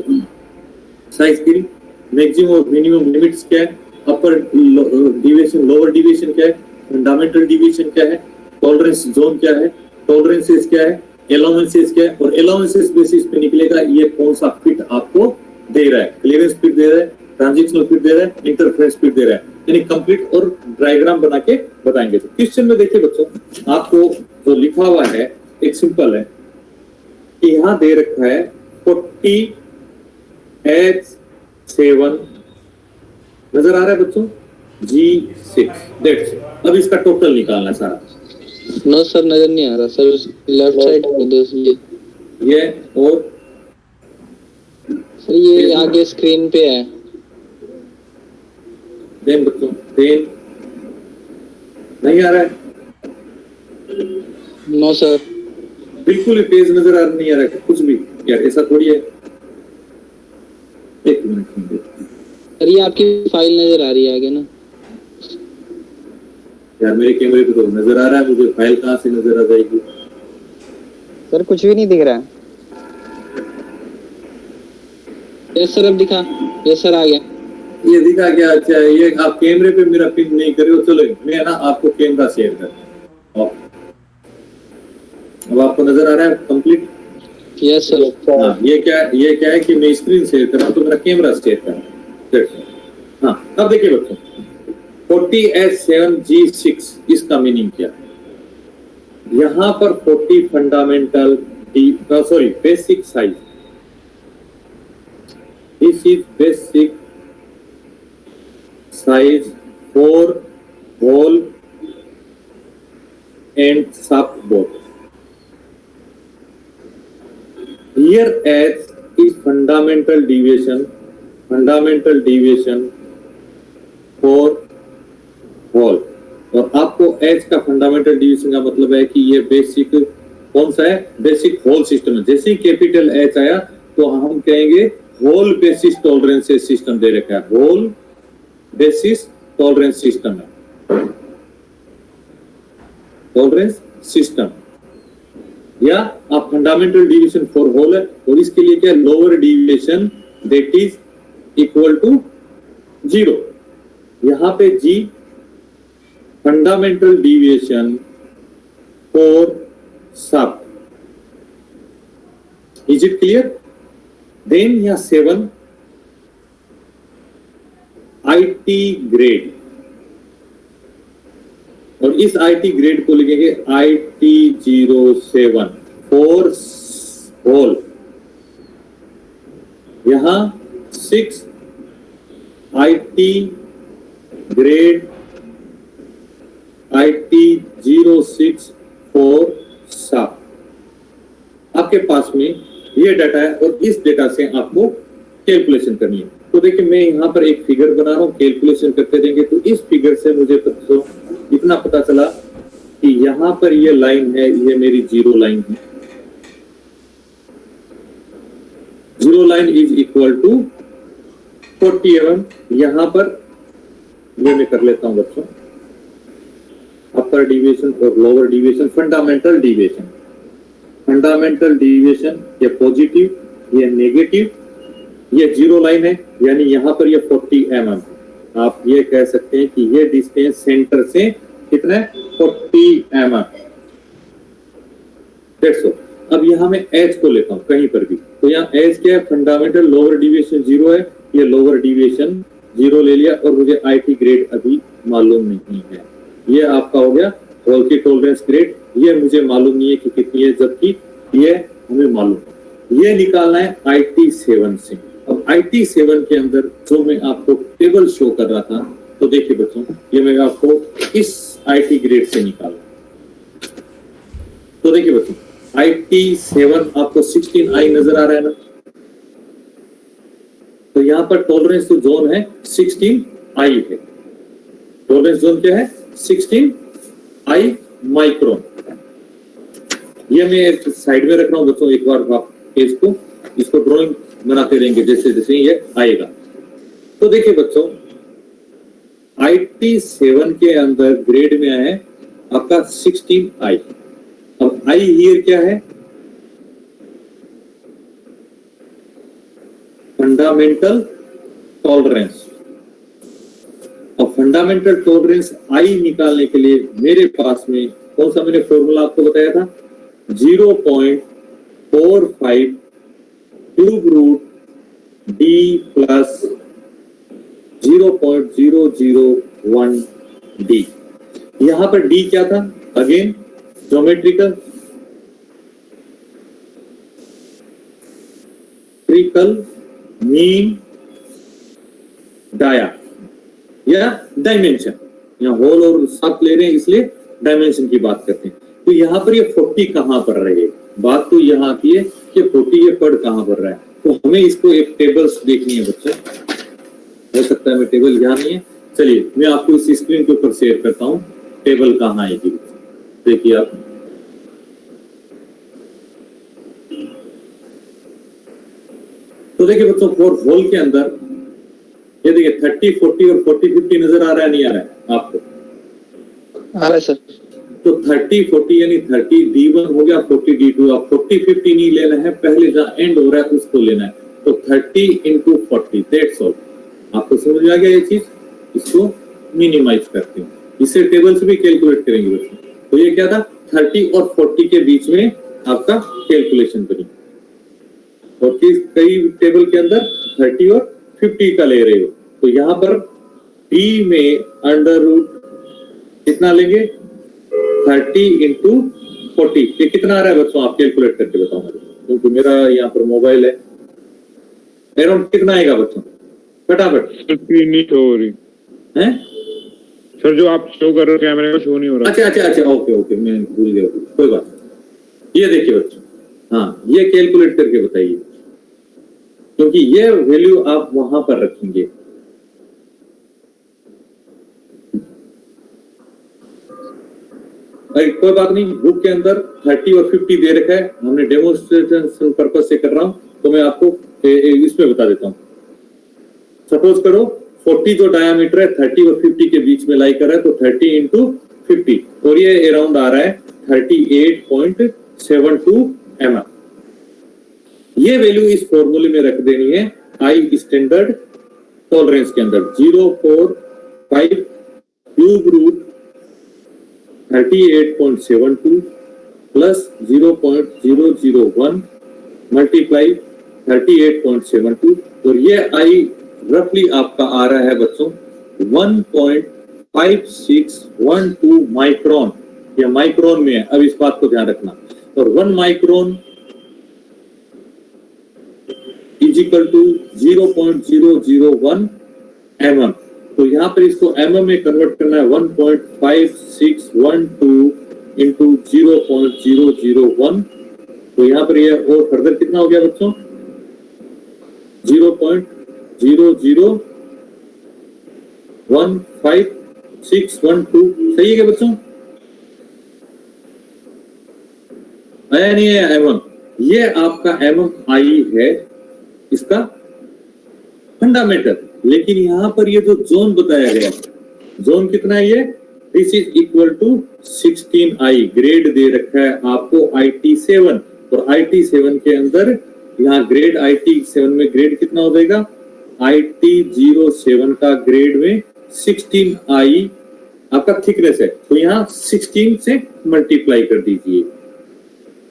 साइज की, मैक्सिमम और मिनिमम लिमिट्स क्या है, अपर डिविएशन, लोअर डिविएशन क्या है, फंडामेंटल डिविएशन क्या है, टॉलरेंस जोन क्या है, टॉलरेंसेस क्या है, अलाउंसेस क्या है, और अलाउंसेस बेसिस पे निकलेगा ये कौन सा फिट आपको दे रहा है, क्लियरेंस फिट दे रहा है, ट्रांजिशनल फिट दे रहा है, इंटरफेरेंस फिट दे रहा है, यानी कंप्लीट और डायग्राम बना के बताएंगे। तो क्वेश्चन में देखिए बच्चों, आपको जो लिखा हुआ है एक सिंपल है कि यहां दे रखा है 40H7 नजर आ रहा है बच्चों, G6 दैट्स। अब इसका टोटल निकालना है सारा। नो सर नजर नहीं आ रहा सर, लेफ्ट साइड कर दो ये और सर, ये आगे स्क्रीन पे है। देन बच्चों, देन नहीं आ रहा है, नो सर। बिल्कुल ही पेज नजर आ नहीं आ रहा है कुछ भी यार, ऐसा थोड़ी है। एक मिनट सर ये आपकी फाइल नजर आ रही है आगे ना यार, मेरे कैमरे पे तो नजर आ रहा है, मुझे फाइल कहाँ से नजर आ जाएगी? सर कुछ भी नहीं दिख रहा है। यस सर अब दिखा, यस सर आ गया। ये दिखा क्या? अच्छा, ये आप कैमरे पे मेरा पिन नहीं कर रहे हो, चलो मैं ना आपको कैमरा शेयर करता हूं। अब आपको नजर आ रहा है कंप्लीट? Yes sir. हाँ, ये क्या है कि मैं स्क्रीन शेयर कर रहा हूँ तो मेरा कैमरा शेयर कर रहा हूँ। हाँ, अब देखिए बच्चों, 40H7G6 इसका मीनिंग क्या? यहां पर 40 fundamental basic size, this is basic size for ball and soft ball. Here H is fundamental deviation for whole, और आपको H का फंडामेंटल डिविएशन का मतलब है कि ये बेसिक कौन सा है? बेसिक होल सिस्टम है। जैसे ही कैपिटल H आया तो हम कहेंगे होल बेसिस टॉलरेंस सिस्टम दे रखा है, होल बेसिस टॉलरेंस सिस्टम है, टॉलरेंस सिस्टम, या आप फंडामेंटल डिविएशन फॉर होल है, और इसके लिए क्या? Lower deviation that is equal to 0। यहां पे G फंडामेंटल डिविएशन फॉर सब, इज इट क्लियर? देन या 7 IT ग्रेड, और इस IT ग्रेड को लिखेंगे IT07 फॉर होल। यहां 6 IT ग्रेड IT06 फॉर सब। आपके पास में ये डाटा है और इस डाटा से आपको कैलकुलेशन करनी है। तो देखिए मैं यहाँ पर एक फिगर बना रहा हूँ, कैलकुलेशन करते देंगे। तो इस फिगर से मुझे तो इतना पता चला कि यहाँ पर ये लाइन है, ये मेरी जीरो लाइन है। Zero line is equal to 40 mm। यहाँ पर ये मैं कर लेता हूँ बच्चों, अपर डिविएशन और lower deviation, fundamental deviation. Fundamental deviation ये पॉजिटिव, ये नेगेटिव, ये जीरो लाइन है, यानी यहाँ पर ये 40 mm। आप ये कह सकते हैं कि ये डिस्टेंस सेंटर से कितना है? 40 mm। देखो अब यहाँ मैं H को लेता हूँ कहीं पर भी, तो यहाँ H क्या है? फंडामेंटल लोअर डिविएशन 0 है, ये लोअर डिविएशन 0 ले लिया, और मुझे IT ग्रेड अभी मालूम नहीं है। ये आपका हो गया होल की टॉलरेंस ग्रेड ये मुझे मालूम नहीं है कि कितनी है, जबकि ये हमें मालूम है। ये निकालना है IT7 से। अब IT7 के अंदर जो मैं आपको टेबल शो कर रहा था, तो देखिए बच्चों, ये मैं आपको इस IT ग्रेड से निकाला। तो देखिए बच्चों, IT7 आपको 16I नजर आ रहा है ना, तो यहां पर टॉलरेंस जोन है 16I है। टॉलरेंस जोन क्या है? 16I micron. ये मैं एक साइड में रख रहा हूं बच्चों, एक बार आप इसको ड्राइंग बनाते रहेंगे जैसे जैसे ये आएगा। तो देखिए बच्चों, IT7 के अंदर ग्रेड में है आपका 16I। अब I हियर क्या है? Fundamental tolerance. अब फंडामेंटल टॉलरेंस I निकालने के लिए मेरे पास में कौन सा मैंने फॉर्मूला आपको बताया था? 0.45 cube root D plus 0.001 D। यहां पर D क्या था? अगेन ज्योमेट्रिकल मीन डाया या डायमेंशन। यहाँ होल और सब ले रहे हैं इसलिए डायमेंशन की बात करते हैं। तो यहाँ पर ये 40 कहां पर रहे? बात तो यहाँ आती है कि 40 ये पढ़ कहां पर रहा है। तो हमें इसको एक टेबल्स देखनी है बच्चों। हो सकता है मैं टेबल यहाँ नहीं है, चलिए मैं आपको इस स्क्रीन के ऊपर शेयर करता हूँ टेबल कहाँ आएगी। देखिए आप, तो देखिए बच्चों, फॉर होल के अंदर ये देखिए 30, 40 और 40, 50 नजर आ रहा है, नहीं आ रहा है आपको? आ रहा है सर। तो 30, 40 यानी 30 D1 हो गया, 40 D2। अब 40, 50 नहीं लेना है, पहले जहां एंड हो रहा है उसको लेना है। तो 30 into 40, दैट्स ऑल। आपको समझ आ गया ये चीज? इसको मिनिमाइज करते हैं, इसे टेबल से भी कैलकुलेट करेंगे बच्चों। तो ये क्या था? 30 और 40 के बीच में आपका कैलकुलेशन करेंगे। और कई टेबल के अंदर 30 और 50 का ले रहे हो, तो यहाँ पर D में अंडर रूट कितना लेंगे? 30 into 40। ये कितना आ रहा है बच्चों? आप कैलकुलेट करके बताओ मुझे, क्योंकि मेरा यहाँ पर मोबाइल है। अराउंड कितना आएगा बच्चों? फटाफट। स्क्रीन नहीं शो हो रही है सर, जो आप शो कर रहे हो कैमरे में शो नहीं हो रहा। अच्छा, ओके, मैं भूल गया, कोई बात नहीं। ये देखिए बच्चों, हाँ, ये कैलकुलेट करके बताइए, क्योंकि ये वैल्यू आप वहां पर रखेंगे। कोई बात नहीं, बुक के अंदर 30 और 50 दे रखा है, हमने डेमोन्स्ट्रेशन पर्पस से कर रहा हूं, तो मैं आपको इसमें बता देता हूं। सपोज करो 40 जो डायामीटर है 30 और 50 के बीच में लाई कर रहा है, तो 30 into 50 और ये अराउंड आ रहा है 38.72 mm। ये वैल्यू इस फॉर्मूले में रख देनी है I स्टैंडर्ड टॉलरेंस के अंदर। 0.45 क्यूब रूट 38.72 प्लस 0.001 मल्टीप्लाई 38.72, और ये I रफली आपका आ रहा है बच्चों 1.5612 माइक्रोन। ये माइक्रोन में है, अब इस बात को ध्यान रखना। और 1 micron is equal to 0.001 mm। तो यहां पर इसको mm में कन्वर्ट करना है। 1.5612 इंटू 0.001, तो यहां पर ये और फर्दर कितना हो गया बच्चों? 0.0015612। सही है क्या बच्चों? आया नहीं है mm? ये आपका MMI है, इसका फंडामेंटल। लेकिन यहां पर ये जो जोन बताया गया, जोन कितना है? ये this is equal to 16I। Grade दे रखा है आपको IT7, और IT7 के अंदर यहाँ ग्रेड IT7 में ग्रेड कितना हो जाएगा? IT07 का ग्रेड में 16I आपका थिकनेस है, तो यहाँ 16 से मल्टीप्लाई कर दीजिए।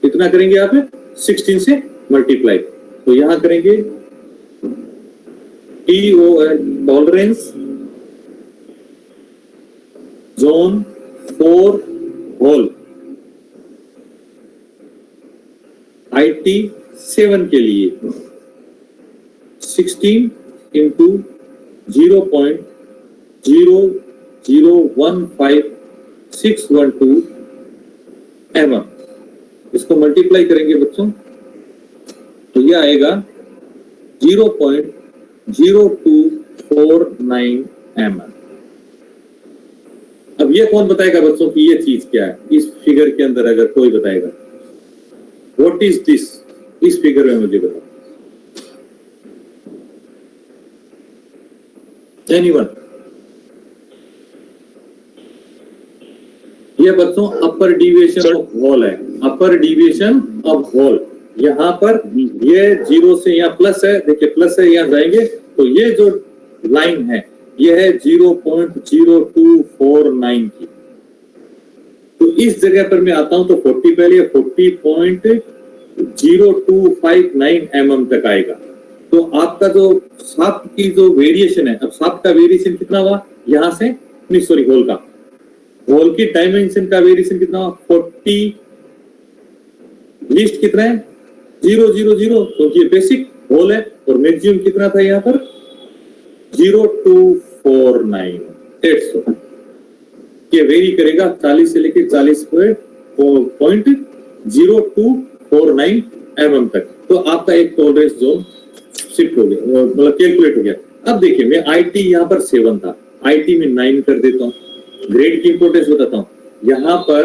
कितना करेंगे आप? 16 से मल्टीप्लाई, तो यहां करेंगे TOL tolerance zone 4 whole IT7 के लिए 16 इंटू 0.0015612 mm, इसको मल्टीप्लाई करेंगे बच्चों तो ये आएगा 0.0249 mm। अब ये कौन बताएगा बच्चों की ये चीज क्या है इस फिगर के अंदर, अगर कोई बताएगा व्हाट इज दिस, इस फिगर में मुझे बताओ। एनीवन? ये बच्चों अपर डिविएशन ऑफ होल है, अपर डिविएशन ऑफ होल। यहाँ पर ये 0 से यहाँ प्लस है, देखिए प्लस है, यहाँ जाएंगे तो ये जो लाइन है ये है 0.0249 की। तो इस जगह पर मैं आता हूं तो 40 पहले 40.0259 mm तक आएगा। तो आपका जो शाफ्ट की जो वेरिएशन है, अब शाफ्ट का वेरिएशन कितना हुआ यहां से, नहीं सॉरी होल का, होल की डायमेंशन का वेरिएशन कितना हुआ 40, लीस्ट कितना है 000 क्योंकि ये बेसिक होल है, और मैक्सिमम कितना था यहाँ पर 0249। ये वेरी करेगा 40 से लेकर 40.0249 mm तक। तो आपका एक टॉलरेंस जोन शिफ्ट हो गया, मतलब कैलकुलेट हो गया। अब देखिए मैं IT यहाँ पर 7 था, IT में 9 कर देता हूँ, ग्रेड की इंपोर्टेंस बताता हूँ। यहाँ पर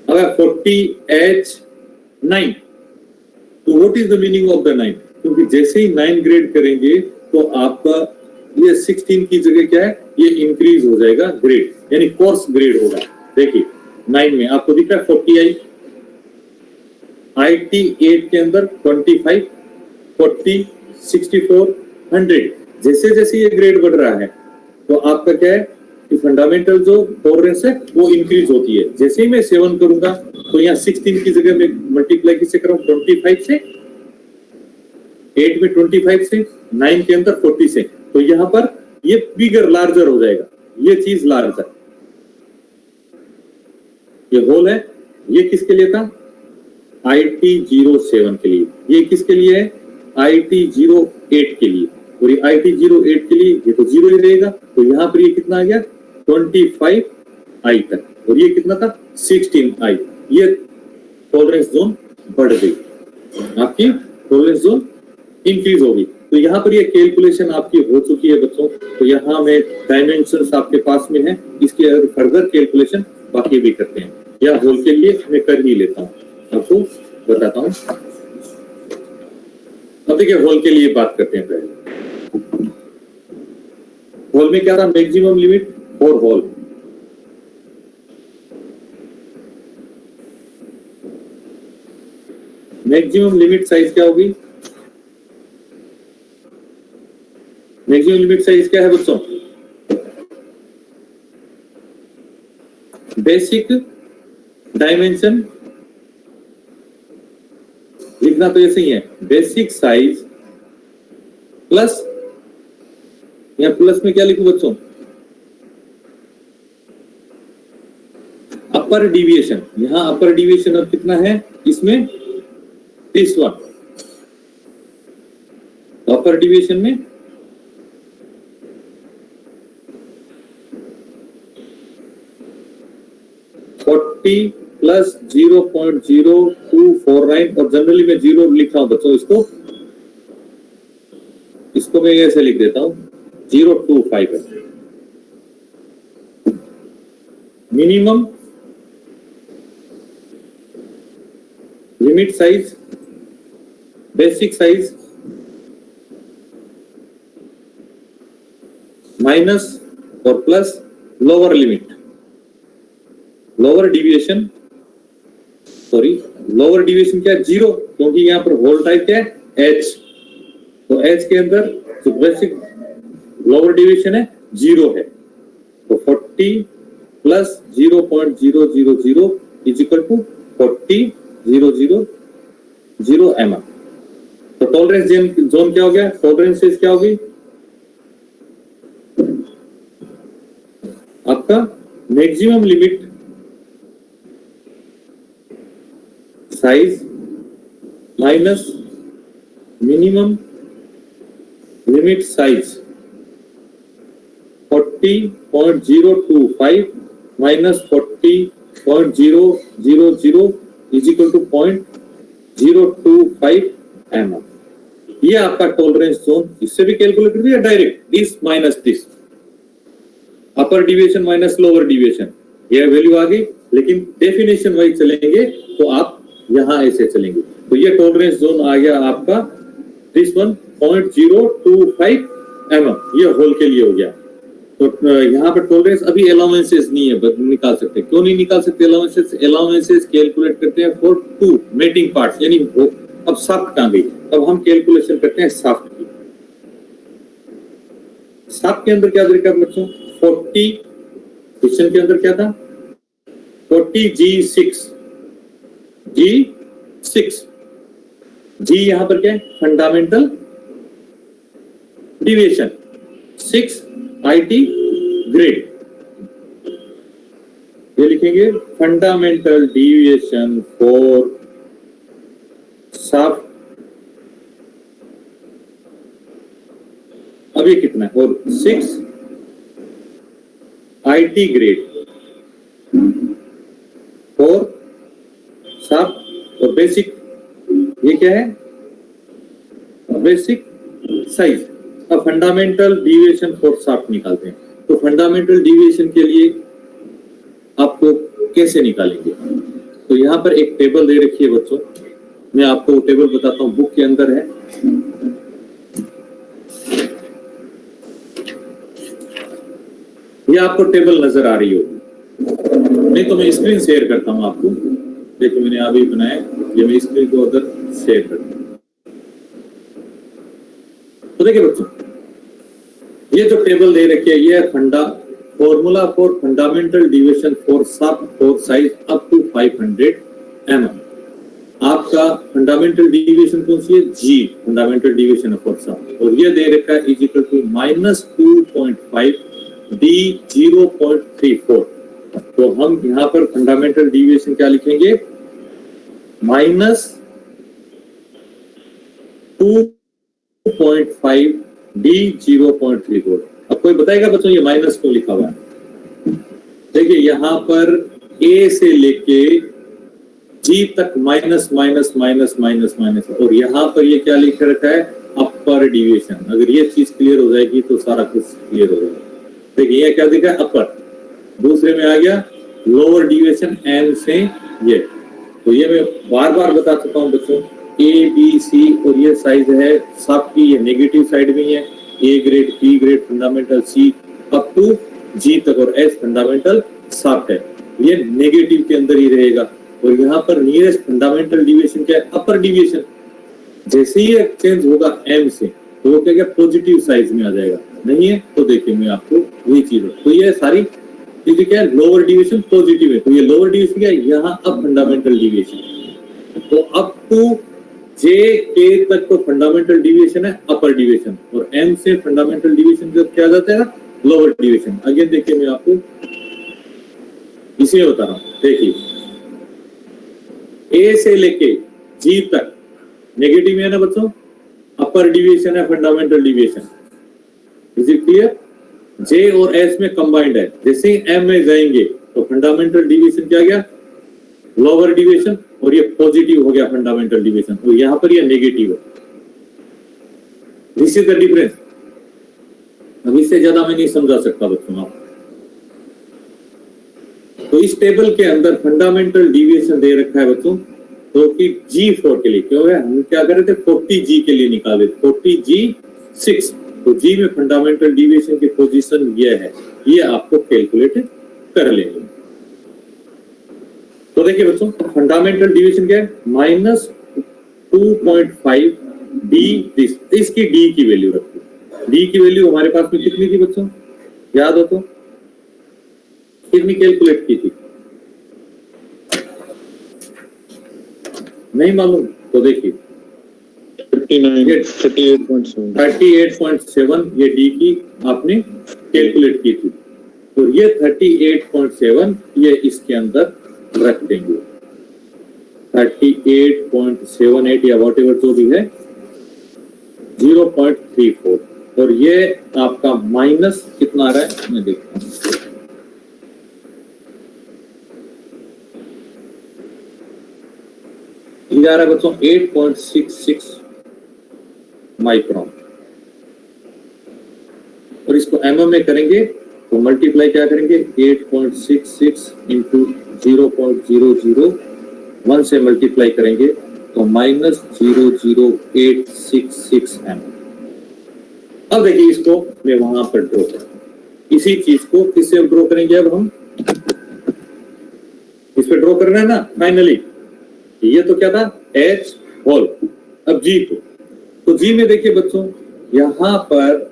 अगर 40H9 तो what is the meaning of the 9? क्योंकि जैसे ही 9 ग्रेड करेंगे तो आपका ये 16 की जगह क्या है, ये इंक्रीज हो जाएगा ग्रेड, यानी कोर्स ग्रेड होगा। देखिए 9 में आपको दिख रहा है 40I, IT8 के अंदर 25, 40, 64, 100। जैसे जैसे ये ग्रेड बढ़ रहा है तो आपका क्या है कि फंडामेंटल जो टॉलरेंस है वो इंक्रीज होती है। जैसे ही मैं 7 करूंगा तो यहाँ 16 की जगह में मल्टीप्लाई किससे करूं 25 से, 8 में 25 से, 9 के अंदर 40 से, तो यहाँ पर ये बिगर लार्जर हो जाएगा, ये चीज लार्जर। ये होल है, ये किसके लिए था IT07 के लिए, ये किसके लिए है IT08 के लिए, और ये IT08 के लिए ये तो 0 ही रहेगा। तो यहाँ पर ये कितना आ गया 25I तक, और ये कितना था 16I। ये टॉलरेंस जोन बढ़ गई, आपकी टॉलरेंस जोन इंक्रीज होगी। तो यहाँ पर ये कैलकुलेशन आपकी हो चुकी है बच्चों। तो यहाँ में डायमेंशंस आपके पास में है, इसके फर्दर कैलकुलेशन बाकी भी करते हैं, या होल के लिए मैं कर ही लेता हूँ, आपको बताता हूँ। अब देखिए होल के लिए बात करते हैं। पहले होल में क्या था, maximum limit for hole. Maximum limit size क्या होगी, मैक्सिमम लिमिट साइज क्या है बच्चों, बेसिक डायमेंशन लिखना तो ऐसे ही है, बेसिक साइज प्लस, यहां प्लस में क्या लिखूं बच्चों, अपर डिविएशन। यहां अपर डिविएशन अब कितना है इसमें, this one। अपर डिविएशन में 40 प्लस 0.0249, और जनरली मैं 0 लिख रहा हूं बच्चों, इसको मैं ऐसे लिख देता हूं 025 है। Minimum limit size, basic size minus और plus lower limit, lower deviation, sorry lower deviation क्या है 0, क्योंकि यहां पर होल टाइप क्या है H, तो H के अंदर जो बेसिक लोअर डिविएशन है 0 है। तो 40 plus 0.000 is equal to 40,000 mm। तो टॉलरेंस जोन क्या हो गया, टॉलरेंस साइज क्या होगी आपका, maximum limit size minus minimum limit size 40.025 minus 40.000 is equal to 0.025 mm। ये आपका टॉलरेंस जोन, इससे भी कैलकुलेट कर दिया direct, this minus this, upper deviation minus lower deviation, ये वैल्यू आ गई। लेकिन डेफिनेशन वाइज चलेंगे तो आप यहां ऐसे चलेंगे, तो ये टॉलरेंस जोन आ गया आपका दिस वन 0.025 mm, ये होल के लिए हो गया। तो यहाँ पर टॉलरेंस अभी अलाउंसेस नहीं है, निकाल सकते। क्यों नहीं निकाल सकते अलाउंसेस? अलाउंसेस कैलकुलेट करते हैं फॉर 2 मेटिंग पार्ट्स, यानी अब साफ्ट कहां गई, अब हम कैलकुलेशन करते हैं साफ्ट की। साफ्ट के अंदर क्या देखा बच्चों? 40 क्वेश्चन के अंदर क्या था? 40G6 G यहां पर क्या है? फंडामेंटल डिविएशन, 6 IT ग्रेड, ये लिखेंगे फंडामेंटल डिविएशन फॉर साफ्ट। अब ये कितना है? और 6 IT ग्रेड फॉर साफ्ट। और बेसिक, ये क्या है? Basic size. अब फंडामेंटल डिविएशन फॉर साफ्ट निकालते हैं। तो फंडामेंटल डिविएशन के लिए आपको कैसे निकालेंगे? तो यहां पर एक टेबल दे रखी है बच्चों, मैं आपको टेबल बताता हूं, बुक के अंदर है। ये आपको टेबल नजर आ रही होगी, नहीं तो मैं स्क्रीन शेयर करता हूं आपको। देखिए मैंने अभी बनाया, ये मैं स्क्रीन को उधर शेयर करता हूं। तो देखिए बच्चों, ये जो टेबल दे रखी है, ये formula for fundamental deviation for shaft for size up to 500 mm। आपका फंडामेंटल डिविएशन कौन सी है? जी, फंडामेंटल डिविएशन फॉर साफ्ट। और ये दे रखा है इज इक्वल टू -2.5 D 0.34। तो हम यहां पर फंडामेंटल डिविएशन क्या लिखेंगे? -2.5 D 0.34। अब कोई बताएगा बच्चों ये माइनस क्यों लिखा हुआ है? देखिए यहां पर A से लेके G तक minus minus minus minus minus, और यहां पर ये क्या लिख रखा है? अपर डिविएशन। अगर ये चीज क्लियर हो जाएगी तो सारा कुछ क्लियर हो जाएगा। देखिए ये क्या दिखा है? अपर। दूसरे में आ गया लोअर डिविएशन M से ये। तो ये मैं बार बार बता चुका हूं बच्चों, A B C, और ये साइज है साफ्ट की, ये नेगेटिव साइड में है। A grade, B grade, fundamental, C up to G तक, और S फंडामेंटल साफ्ट है, ये नेगेटिव के अंदर ही रहेगा। और यहाँ पर नियरेस्ट फंडामेंटल डिविएशन क्या है? अपर डिविएशन। जैसे ही चेंज होगा M से, तो वो क्या पॉजिटिव साइज में आ जाएगा। नहीं है तो देखिए मैं आपको वही चीज, तो ये सारी चीजें क्या है? लोअर डिविएशन पॉजिटिव है, तो ये लोअर डिविएशन क्या है? यहाँ अब फंडामेंटल डिविएशन। तो अप टू J K तक तो फंडामेंटल डिविएशन है अपर डिविएशन, और M से फंडामेंटल डिविएशन जब क्या जाता है ना? Lower deviation. अगेन देखिए मैं आपको इसे बता रहा हूं। देखिए A से लेके G तक नेगेटिव है ना बच्चों? अपर डिविएशन है fundamental deviation. Is it clear? J और S में कंबाइंड है। जैसे ही M में जाएंगे तो फंडामेंटल डिविएशन क्या गया? लोअर डिविएशन, और ये पॉजिटिव हो गया फंडामेंटल डिविएशन, और यहां पर ये नेगेटिव है। This is the difference. अब इससे ज्यादा मैं नहीं समझा सकता बच्चों आप। तो इस टेबल के अंदर फंडामेंटल डिविएशन दे रखा है बच्चों, तो कि G4 के लिए क्यों है? हम क्या कर रहे थे? 40G के लिए निकाले, 40G6। तो G में फंडामेंटल डिविएशन की पोजीशन ये है, ये आपको कैलकुलेट कर लेंगे। तो देखिए बच्चों, फंडामेंटल डिविएशन क्या है? -2.5 D दिस, इसकी D की वैल्यू रखो। D की वैल्यू हमारे पास में कितनी थी बच्चों? याद हो तो? कितनी कैलकुलेट की थी? नहीं मालूम? तो देखिए 38.7 ये D की आपने कैलकुलेट की थी, तो ये 38.7 ये इसके अंदर रख देंगे। 38.78 या वॉट एवर जो भी है 0.34 और ये आपका माइनस कितना आ रहा है मैं देखता हूँ। ये आ रहा है बच्चों 8.66 माइक्रोन और इसको mm में करेंगे तो मल्टीप्लाई क्या करेंगे 8.66 इंटू 0.001 से मल्टीप्लाई करेंगे तो -00866 एम। अब देखिए इसको मैं वहां पर ड्रॉ करूं, इसी चीज को किससे ड्रॉ करेंगे अब हम इस पे ड्रॉ करना है ना फाइनली। ये तो क्या था एच होल, अब जी को तो जी में देखिए बच्चों यहां पर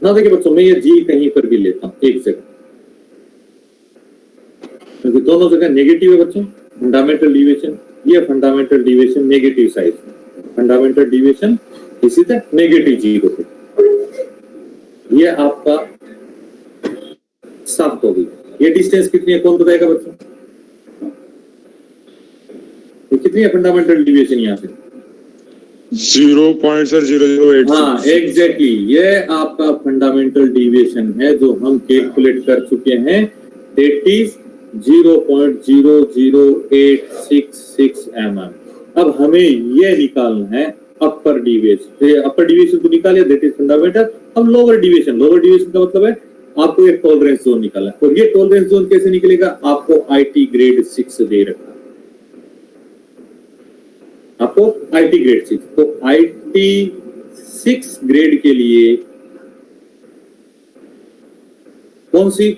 ना देखिए बच्चों मैं ये जी कहीं पर भी लेता हूं एक जगह क्योंकि दोनों जगह नेगेटिव है बच्चों। फंडामेंटल डिविएशन ये fundamental deviation negative side, fundamental deviation इसी तरह नेगेटिव जी को ये आपका साफ हो गई। ये डिस्टेंस कितनी है कौन बताएगा बच्चों? तो कितनी है फंडामेंटल डिविएशन यहाँ से? 0.008। हाँ एग्जैक्टली ये आपका फंडामेंटल डिविएशन है जो हम कैलकुलेट कर चुके हैं, दैट इज 0.00866 mm। अब हमें ये निकालना है अपर डिविएशन। अपर डिविएशन तो निकालिए दैट इज फंडामेंटल। अब लोअर डिविएशन, लोअर डिविएशन का मतलब है आपको एक टॉलरेंस जोन निकालना है और ये टॉलरेंस जोन कैसे निकलेगा? आपको आईटी ग्रेड 6 दे रखा है, आपको आईटी ग्रेड 6। तो आईटी 6 ग्रेड के लिए कौन सी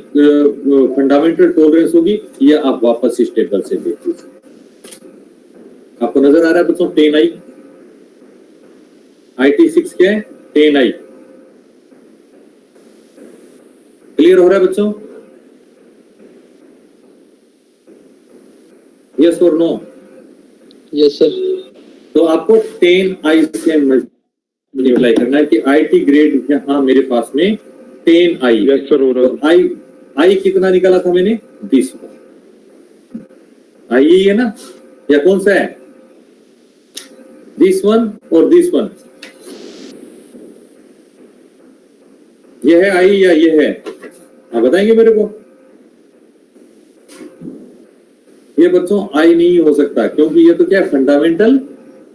फंडामेंटल टॉलरेंस होगी ये आप वापस इस टेबल से देख लीजिए। आपको नजर आ रहा है बच्चों 10i, आईटी 6 क्या है 10i। क्लियर हो रहा है बच्चों? यस और नो? Yes sir. तो आपको 10i से मल्टीप्लाई करना है कि आईटी ग्रेड यहाँ मेरे पास में 10i। यस सर हो रहा है। तो आई कितना निकाला था मैंने? 20। आई यही है ना या कौन सा है? दिस वन और दिस वन, ये है आई या ये है? आप बताएंगे मेरे को। ये बच्चों आई नहीं हो सकता क्योंकि ये तो क्या है फंडामेंटल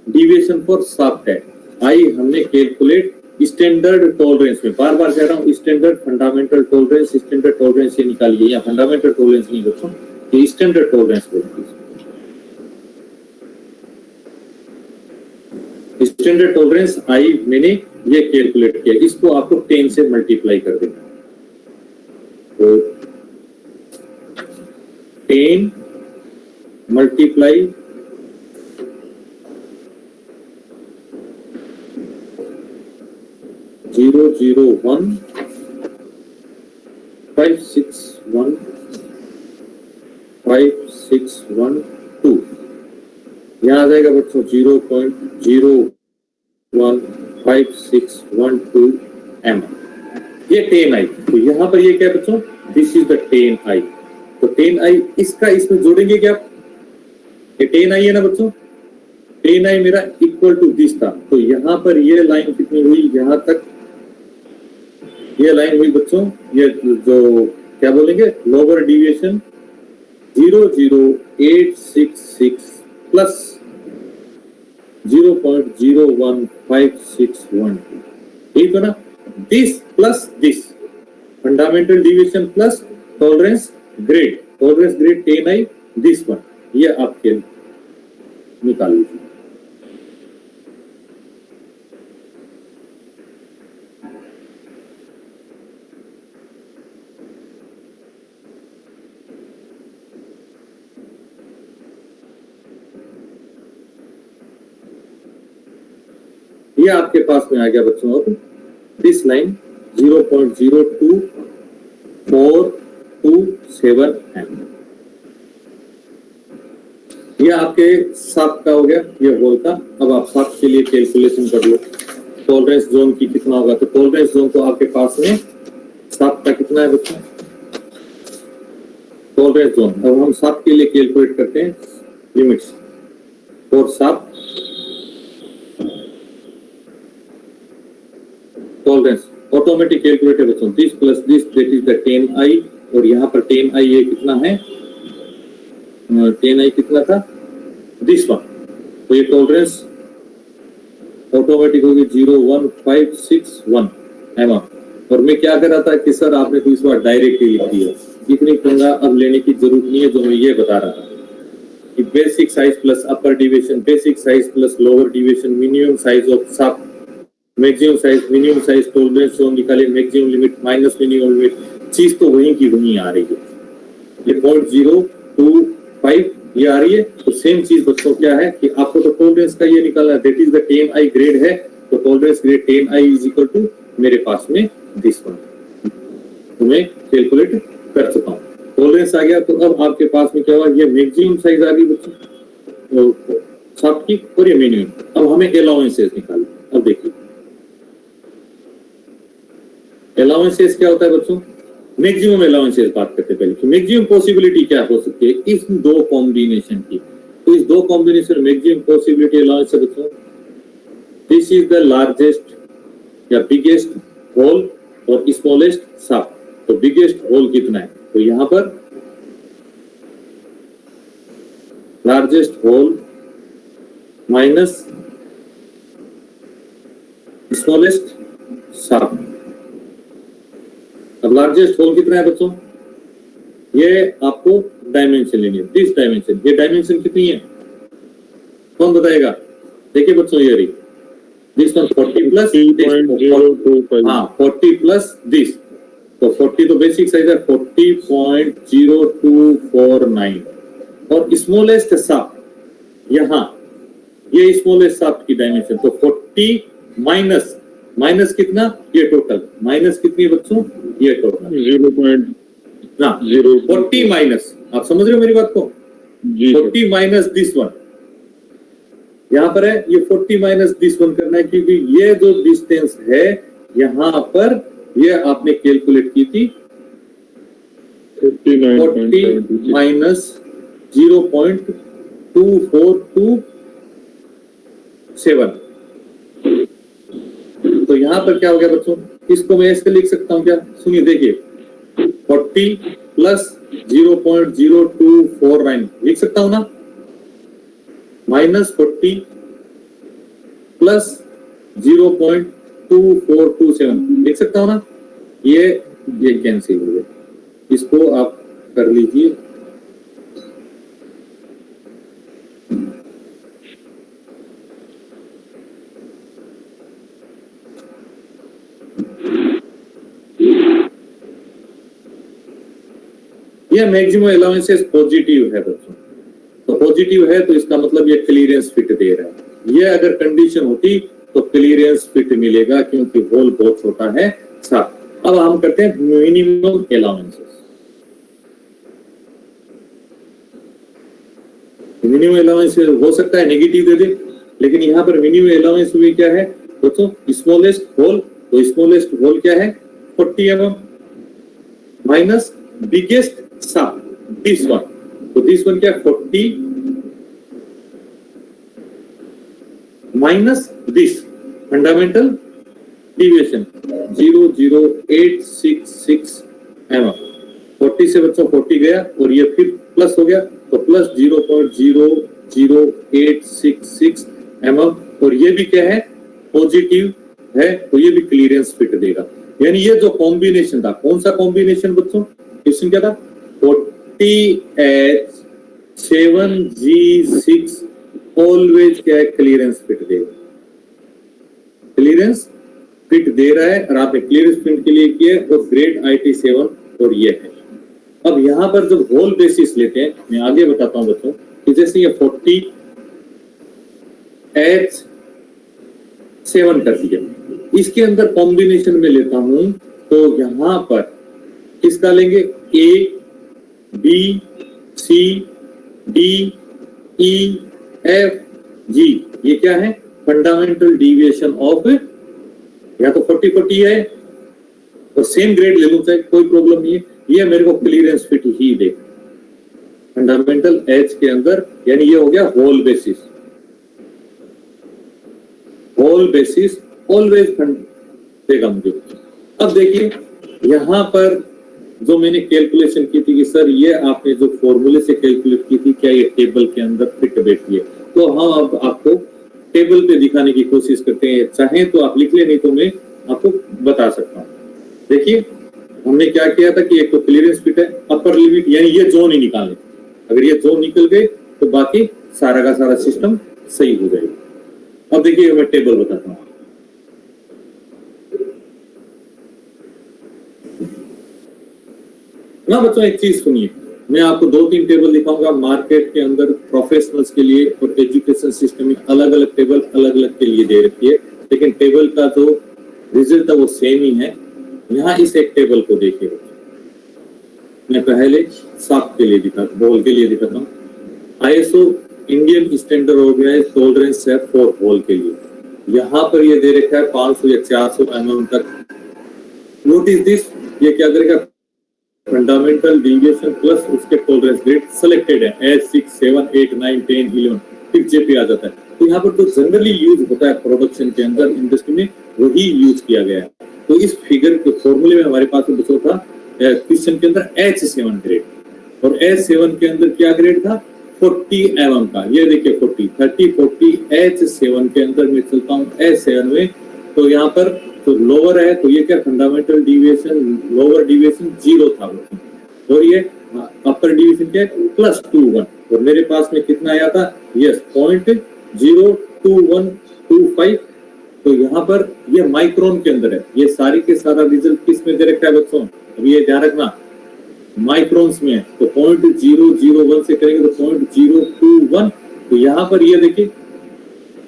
डिविएशन फॉर शाफ्ट है। आई हमने कैलकुलेट स्टैंडर्ड टॉलरेंस में, बार बार कह रहा हूं standard fundamental tolerance, standard tolerance से निकालिए या फंडामेंटल टॉलरेंस नहीं बच्चों, ये स्टैंडर्ड टॉलरेंस बोलते हैं। स्टैंडर्ड टॉलरेंस आई मैंने ये कैलकुलेट किया, इसको आपको 10 से मल्टीप्लाई कर देना। तो 10 मल्टीप्लाई 0.015615612 यहां आ जाएगा बच्चों 0.0156112 m। ये 10i, तो यहां पर ये क्या है बच्चों? This is the 10i। तो 10i इसका इसमें जोड़ेंगे क्या? ये 10i है ना बच्चों, 10i मेरा इक्वल टू दिस था, तो यहां पर ये लाइन कितनी हुई? यहां तक ये लाइन हुई बच्चों, ये जो क्या बोलेंगे लोअर डिविएशन 00866 प्लस 0.01561, ठीक है ना? This plus this fundamental deviation plus tolerance grade, tolerance grade 10i this one, ये आपके निकाल लीजिए। ये आपके पास में आ गया बच्चों। अब दिस लाइन 0.02427 m, ये आपके साप का हो गया, ये होल का। अब आप साप के लिए कैलकुलेशन कर लो, टॉलरेंस जोन की कितना होगा। तो टॉलरेंस जोन तो आपके पास में साप का कितना है बच्चों, टॉलरेंस जोन। अब हम साप के लिए कैलकुलेट करते हैं लिमिट्स और साप टॉलरेंस ऑटोमेटिक कैलकुलेट है बच्चों। This plus this that is the 10i, और यहाँ पर 10i ये कितना है, 10i कितना था, दिस वन। तो ये टॉलरेंस ऑटोमेटिक होगी 01561 एम। और मैं क्या कर रहा था कि सर आपने तो इस बार डायरेक्ट ही लिख दिया, इतनी पंगा अब लेने की जरूरत नहीं है। जो मैं ये बता रहा था कि basic size plus upper deviation, basic size plus lower deviation, minimum size of सब, maximum size, minimum size, tolerance zone निकाले, maximum limit minus minimum limit, चीज तो वहीं की वहीं आ रही है। ये 0.025 ये आ रही है। तो सेम चीज बच्चों क्या है कि आपको तो टॉलरेंस का ये निकालना है, that is the 10i grade है। तो tolerance grade 10i is equal to मेरे पास में दिस वन, तो मैं कैलकुलेट कर चुका हूँ। टॉलरेंस आ गया, तो अब आपके पास में क्या हुआ, ये मैक्सिमम साइज आ गई बच्चों सब की, और ये मिनिमम। अब हमें अलाउंसेस निकालना। अब देखिए अलाउंसेस क्या होता है बच्चों, मैक्सिमम अलाउंसेस बात करते हैं पहले कि मैक्सिमम पॉसिबिलिटी क्या हो सकती है इस दो कॉम्बिनेशन की। तो इस दो कॉम्बिनेशन मैक्सिमम पॉसिबिलिटी अलाउंस है बच्चों, दिस इज द लार्जेस्ट या बिगेस्ट होल और स्मॉलेस्ट सब। तो बिगेस्ट होल कितना है, तो यहां पर लार्जेस्ट होल माइनस स्मॉलेस्ट सब। अब लार्जेस्ट होल कितना है बच्चों, ये आपको डायमेंशन लेनी है, दिस डायमेंशन। ये डायमेंशन कितनी है कौन बताएगा, देखिए बच्चों ये रही दिस वन 40 प्लस 3.025। हाँ 40 प्लस दिस, तो 40 तो बेसिक साइज है 40.0249। और स्मॉलेस्ट सब यहाँ, ये स्मॉलेस्ट सब की डायमेंशन, तो 40 माइनस माइनस कितना, ये टोटल माइनस कितनी है बच्चों, ये टोटल 40 माइनस, आप समझ रहे हो मेरी बात को, 40 माइनस दिस वन यहाँ पर है, ये 40 माइनस दिस वन करना है, क्योंकि ये जो डिस्टेंस है यहाँ पर ये आपने कैलकुलेट की थी 40 माइनस 0.2427। तो यहां पर क्या हो गया बच्चों, इसको मैं ऐसे लिख सकता हूं क्या, सुनिए देखिए 40 प्लस 0.0249 लिख सकता हूं ना, माइनस 40 प्लस 0.2427 लिख सकता हूं ना, ये कैंसिल हो गया, इसको आप कर लीजिए। ये मैक्सिमम अलाउंसेस पॉजिटिव है बच्चों, तो पॉजिटिव है तो इसका मतलब ये क्लियरेंस फिट दे रहा है। ये अगर कंडीशन होती तो क्लियरेंस फिट मिलेगा, क्योंकि होल बहुत छोटा है 7। अब हम करते हैं मिनिमम अलाउंसेस। मिनिमम अलाउंस हो सकता है नेगेटिव दे दे, लेकिन यहाँ पर मिनिमम अलाउंस में क्या है दोस्तों, स्मॉलेस्ट होल। तो स्मॉलेस्ट होल क्या है 40 mm माइनस बिगेस्ट सब दिस वन, तो दिस वन क्या 40 minus this fundamental deviation 00866 mm। 40 से बच्चों 40 गया और ये फिर प्लस हो गया, तो प्लस 0.00866 mm, और ये भी क्या है पॉजिटिव है, तो ये भी क्लियरेंस फिट देगा। यानी ये जो कॉम्बिनेशन था, कौन सा कॉम्बिनेशन बच्चों, क्वेश्चन क्या था 40H7G6 ऑलवेज क्या है क्लियरेंस फिट देगा, क्लियरेंस फिट दे रहा है, और आपने क्लियरेंस फिट के लिए किया और ग्रेड IT7 और ये है। अब यहां पर जब होल बेसिस लेते हैं, मैं आगे बताता हूं बच्चों कि जैसे ये 40H7 कर दिया, इसके अंदर कॉम्बिनेशन में लेता हूं तो यहां पर किसका लेंगे A B C D EFG ये क्या है? फंडामेंटल डिविएशन ऑफ, या तो 40-40 है और सेम ग्रेड ले लूं चाहे, कोई प्रॉब्लम नहीं है। ये मेरे को क्लियरेंस फिट ही दे फंडामेंटल एज के अंदर, यानी ये हो गया hole basis. Hole basis always फंड देगा मुझे। अब देखिए यहां पर जो मैंने कैलकुलेशन की थी कि सर ये आपने जो फॉर्मूले से कैलकुलेट की थी, क्या ये टेबल के अंदर फिट बैठी है? तो हम अब आपको टेबल पे दिखाने की कोशिश करते हैं। चाहें तो आप लिख ले, नहीं तो मैं आपको बता सकता हूँ। देखिए हमने क्या किया था कि एक तो क्लियरेंस फिट है, अपर लिमिट यानी ये जोन ही निकालने। अगर ये जोन निकल गए तो बाकी सारा का सारा सिस्टम सही हो जाएगा। अब देखिए मैं टेबल बताता हूँ। ना बच्चों एक चीज सुनिए, मैं आपको 2-3 टेबल दिखाऊंगा मार्केट के अंदर प्रोफेशनल्स के लिए और एजुकेशन सिस्टम में अलग अलग टेबल अलग अलग के लिए दे रखी है, लेकिन टेबल का जो रिजल्ट है वो सेम ही है। यहाँ इस एक टेबल को देखिए, मैं पहले साफ के लिए होल के लिए दिखाता हूँ। ISO Indian standard organized tolerance है फॉर होल के लिए, यहाँ पर ये दे रखा है 500 या 400 mm तक। नोटिस दिस, ये क्या करेगा? फंडामेंटल डिविएशन प्लस उसके टॉलरेंस ग्रेड सेलेक्टेड है एज 6, 7, 8, 9, 10, 11 फिर जेपी आ जाता है। तो यहाँ पर जो जनरली यूज होता है प्रोडक्शन के अंदर इंडस्ट्री में वही यूज किया गया है। तो इस फिगर के फॉर्मूले में हमारे पास बचा था क्वेश्चन के अंदर H7 ग्रेड, और H7 के अंदर क्या ग्रेड था? 40 mm का। ये देखिए 40, 30, 40 H7 के अंदर मैं चलता हूँ H7 में। तो यहाँ पर तो लोअर है, तो ये क्या फंडामेंटल डिविएशन, लोअर डिविएशन 0 था, और ये अपर डिविएशन क्या है? +21। और मेरे पास में कितना आया था? यस 0.02125। तो यहाँ पर ये माइक्रोन के अंदर है। ये सारी के सारा रिजल्ट किस में दे रखा है बच्चों? अब ये ध्यान रखना माइक्रोन्स में है। तो 0.001 से करेंगे तो 0.021। तो यहाँ पर ये देखिए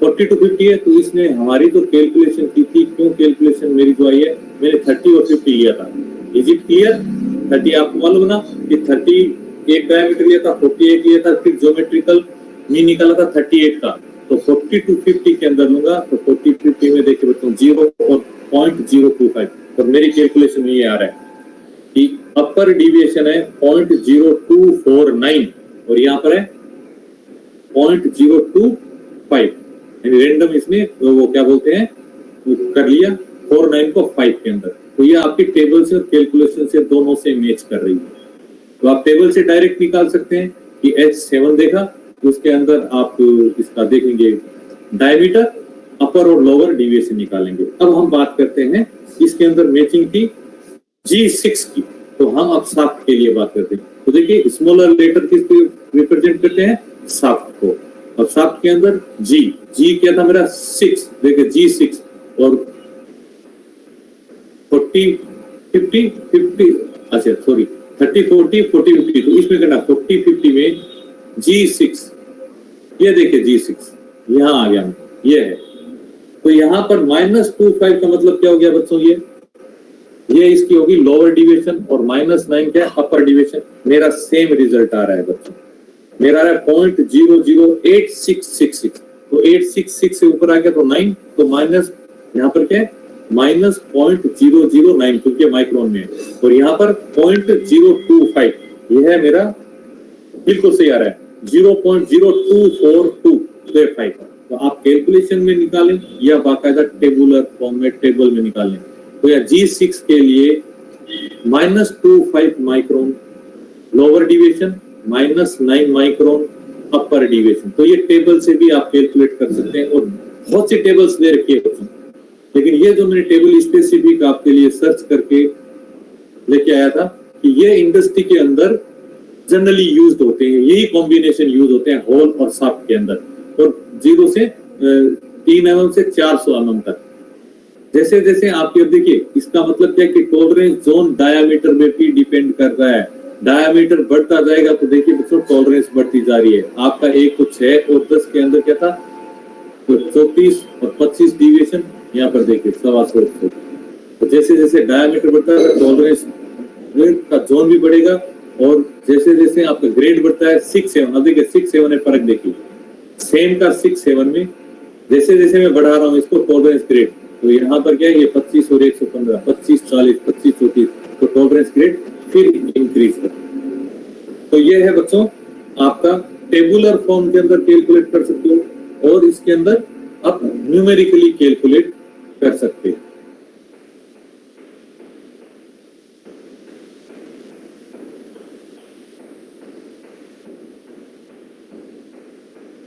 40 to 50 है। तो इसने हमारी जो कैलकुलेशन की थी, क्यों कैलकुलेशन मेरी जो आई है, मैंने 30 और 50 लिया था। Is it clear? 30 आपको मालूम ना कि 30 एक डायमीटर लिया था, 48 लिया था, फिर ज्योमेट्रिकल मीन निकाला था 38 का। तो 40 to 50 के अंदर लूंगा। तो 40-50 में देखिए बच्चों 0 और 0.025। तो मेरी कैलकुलेशन में ये आ रहा है कि अपर डिविएशन है 0.0249 और यहाँ पर है 0.025। रेंडम इसने वो क्या बोलते हैं कर लिया 49 को 5 के अंदर। तो ये आपकी टेबल से और कैलकुलेशन से दोनों से मैच कर रही है। तो आप टेबल से डायरेक्ट निकाल सकते हैं कि H7 देखा, उसके अंदर आप इसका देखेंगे डायमीटर, अपर और लोअर डिविएशन निकालेंगे। अब हम बात करते हैं इसके अंदर मैचिंग की G6 की। तो हम अब साफ्ट के लिए बात करते हैं। तो देखिए स्मॉलर लेटर किसको रिप्रेजेंट करते हैं? साफ्ट को। और साफ्ट के अंदर G क्या था मेरा? 6। देखिए G6 और 40, 50, 50, अच्छा सॉरी 30, 40, 40, 50। तो इसमें करना 40, 50 में G6। ये देखिए G6 यहाँ आ गया, ये है। तो यहाँ पर -25 का मतलब क्या हो गया बच्चों? ये इसकी होगी लोअर डिविएशन और -9 क्या है? अपर डिविएशन। मेरा सेम रिजल्ट आ रहा है बच्चों, मेरा आ रहा है 0.008666। तो 866 से ऊपर आ गया तो 9, तो माइनस यहाँ पर क्या है? -0.009 क्योंकि माइक्रोन में है। और यहाँ पर 0.025 ये है मेरा, बिल्कुल सही आ रहा है 0.024225। तो आप कैलकुलेशन में निकालें या बाकायदा टेबुलर फॉर्म में टेबल में निकालें। तो या G6 के लिए -25 माइक्रोन लोअर डिविएशन, -9 माइक्रोन अपर डिविएशन। तो ये टेबल से भी आप कैलकुलेट कर सकते हैं और बहुत सी टेबल्स दे रखी है। लेकिन ये जो मैंने टेबल स्पेसिफिक आपके लिए सर्च करके लेके आया था कि ये इंडस्ट्री के अंदर जनरली यूज्ड होते हैं, यही कॉम्बिनेशन यूज होते हैं होल और साफ्ट के अंदर। और 0 से 3 mm से 400 mm तक। जैसे जैसे आपके देखिए इसका मतलब क्या है कि टॉलरेंस जोन डायामीटर में भी डिपेंड कर रहा है। डायामीटर बढ़ता जाएगा तो देखिए बच्चों टॉलरेंस बढ़ती जा रही है। आपका एक तो 6 और 10 के अंदर क्या था? तो 34 और 25 डिविएशन। यहाँ पर देखिए 125। तो जैसे जैसे डायामीटर बढ़ता है टॉलरेंस का जोन भी बढ़ेगा और जैसे जैसे आपका ग्रेड बढ़ता है 6-7, अब देखिए 6-7 में फर्क देखिए, सेम का 6-7 में जैसे जैसे मैं बढ़ा रहा हूँ इसको टॉलरेंस ग्रेड, तो यहाँ पर क्या है, ये 25 और 115, 25-40, 25-34, तो टॉलरेंस ग्रेड फिर इंक्रीज कर। तो ये है बच्चों आपका टेबुलर फॉर्म के अंदर कैलकुलेट कर सकते हो और इसके अंदर आप न्यूमेरिकली कैलकुलेट कर सकते हैं।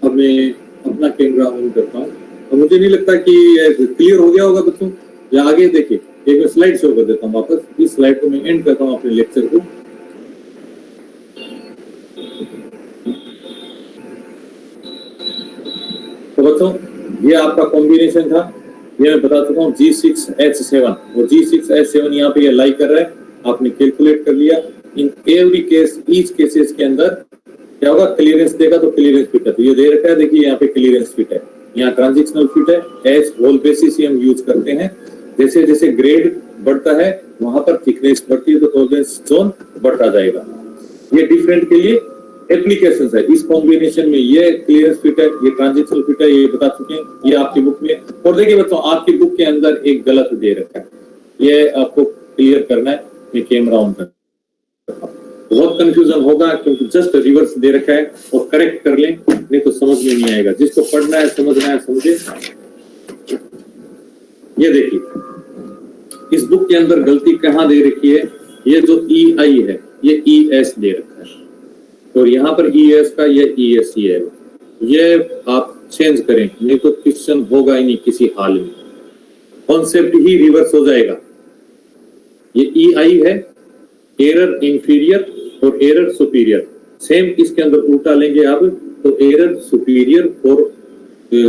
अब मैं अपना कैमरा ऑन करता हूँ और मुझे नहीं लगता कि क्लियर हो गया होगा बच्चों, या आगे देखिए एक मैं स्लाइड शो कर देता हूँ वापस, इस स्लाइड को मैं एंड करता हूँ अपने लेक्चर को। तो बच्चों ये आपका कॉम्बिनेशन था, ये मैं बता चुका हूँ G6H7 और G6H7 यहाँ पे ये लाई कर रहा है, आपने कैलकुलेट कर लिया। In every case each cases के अंदर क्या होगा, क्लियरेंस देगा तो क्लियरेंस फिट है, तो ये दे रखा है, देखिए यहाँ पे क्लियरेंस फिट है, यहाँ ट्रांजिशनल फिट है, एज होल बेसिस ही हम यूज करते हैं। जैसे जैसे ग्रेड बढ़ता है वहां पर थिकनेस बढ़ती है तो टॉलरेंस जोन बढ़ता जाएगा। ये डिफरेंट के लिए एप्लीकेशन है, इस कॉम्बिनेशन में ये क्लियरेंस फिट है, ये ट्रांजिशनल फिट है, ये बता चुके हैं, ये आपकी बुक में। और देखिए बच्चों आपकी बुक के अंदर एक गलत दे रखा है, ये आपको क्लियर करना है। मैं कैमरा ऑन कर, बहुत कंफ्यूजन होगा क्योंकि जस्ट रिवर्स दे रखा है, और करेक्ट कर लें नहीं तो समझ में नहीं आएगा। जिसको पढ़ना है समझना है समझे। ये देखिए इस बुक के अंदर गलती कहाँ दे रखी है, ये जो EI है ये ES दे रखा है, और यहाँ पर ES का ये ESE है, ये आप चेंज करें नहीं तो क्वेश्चन होगा ही नहीं किसी हाल में, कॉन्सेप्ट ही रिवर्स हो जाएगा। ये EI है एरर इंफीरियर और एरर सुपीरियर, सेम इसके अंदर उल्टा लेंगे आप, तो एरर सुपीरियर फॉर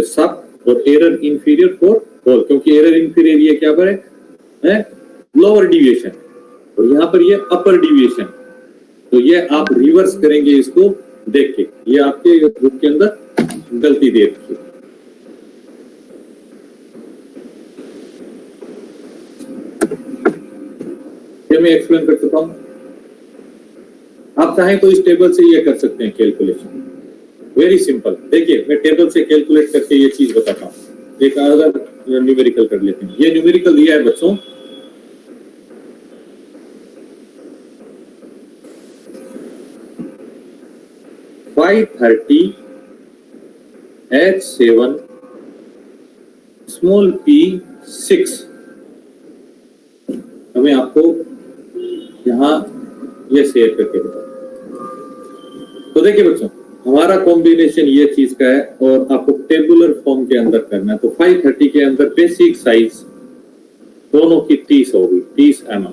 सब और एरर इंफीरियर फॉर होल, क्योंकि एरर इंफीरियर ये क्या पर है लोअर डिविएशन, और यहाँ पर ये अपर डिविएशन, तो ये आप रिवर्स करेंगे इसको देख के। ये आपके बुक के अंदर गलती दे रखी है। मैं एक्सप्लेन कर चुका हूं, आप चाहें तो इस टेबल से ये कर सकते हैं कैलकुलेशन, वेरी सिंपल। देखिए मैं टेबल से कैलकुलेट करके ये चीज बताता हूं। एक अगर न्यूमेरिकल कर लेते हैं, ये न्यूमेरिकल दिया है बच्चों, H7 स्मॉल p6। हमें आपको यहाँ ये शेयर करके बताओ। तो देखिए बच्चों हमारा कॉम्बिनेशन ये चीज का है और आपको टेबुलर फॉर्म के अंदर करना है। तो 530 के अंदर बेसिक साइज दोनों की 30 होगी, 30 mm।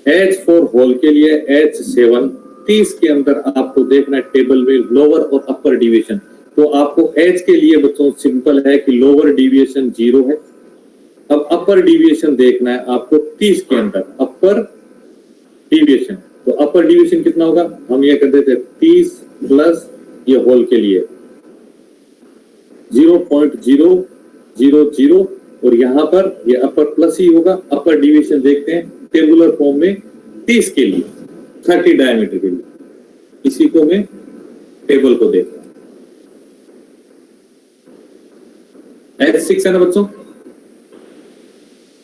H4 होल के लिए H7 30 के अंदर आपको देखना है टेबल में लोअर और अपर डिविएशन। तो आपको H के लिए बच्चों सिंपल है कि लोअर डिविएशन 0 है। अब अपर डिविएशन देखना है आपको 30 के अंदर अपर डिविएशन। तो अपर डिविएशन कितना होगा, हम ये कर देते हैं 30 प्लस ये होल के लिए 0.000 और यहाँ पर ये अपर प्लस ही होगा। अपर डिविएशन देखते हैं टेबुलर फॉर्म में 30 के लिए 30 डायमीटर के लिए, इसी को मैं टेबल को देखता हूं। H6 है ना बच्चों,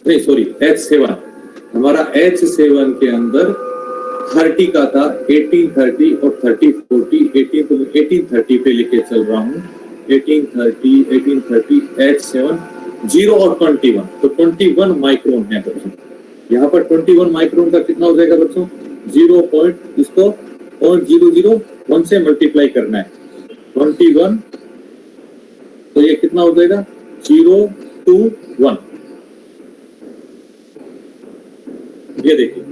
नहीं सॉरी H7, हमारा H7 के अंदर 30 का था, 1830 और 3040, 1830 पे लेके चल रहा हूँ। 1830 H7 0 और 21, तो 21 माइक्रोन है बच्चों। यहाँ पर 21 माइक्रोन का कितना हो जाएगा बच्चों, 0. इसको 0.001 से मल्टीप्लाई करना है 21, तो ये कितना हो जाएगा 021। ये देखिए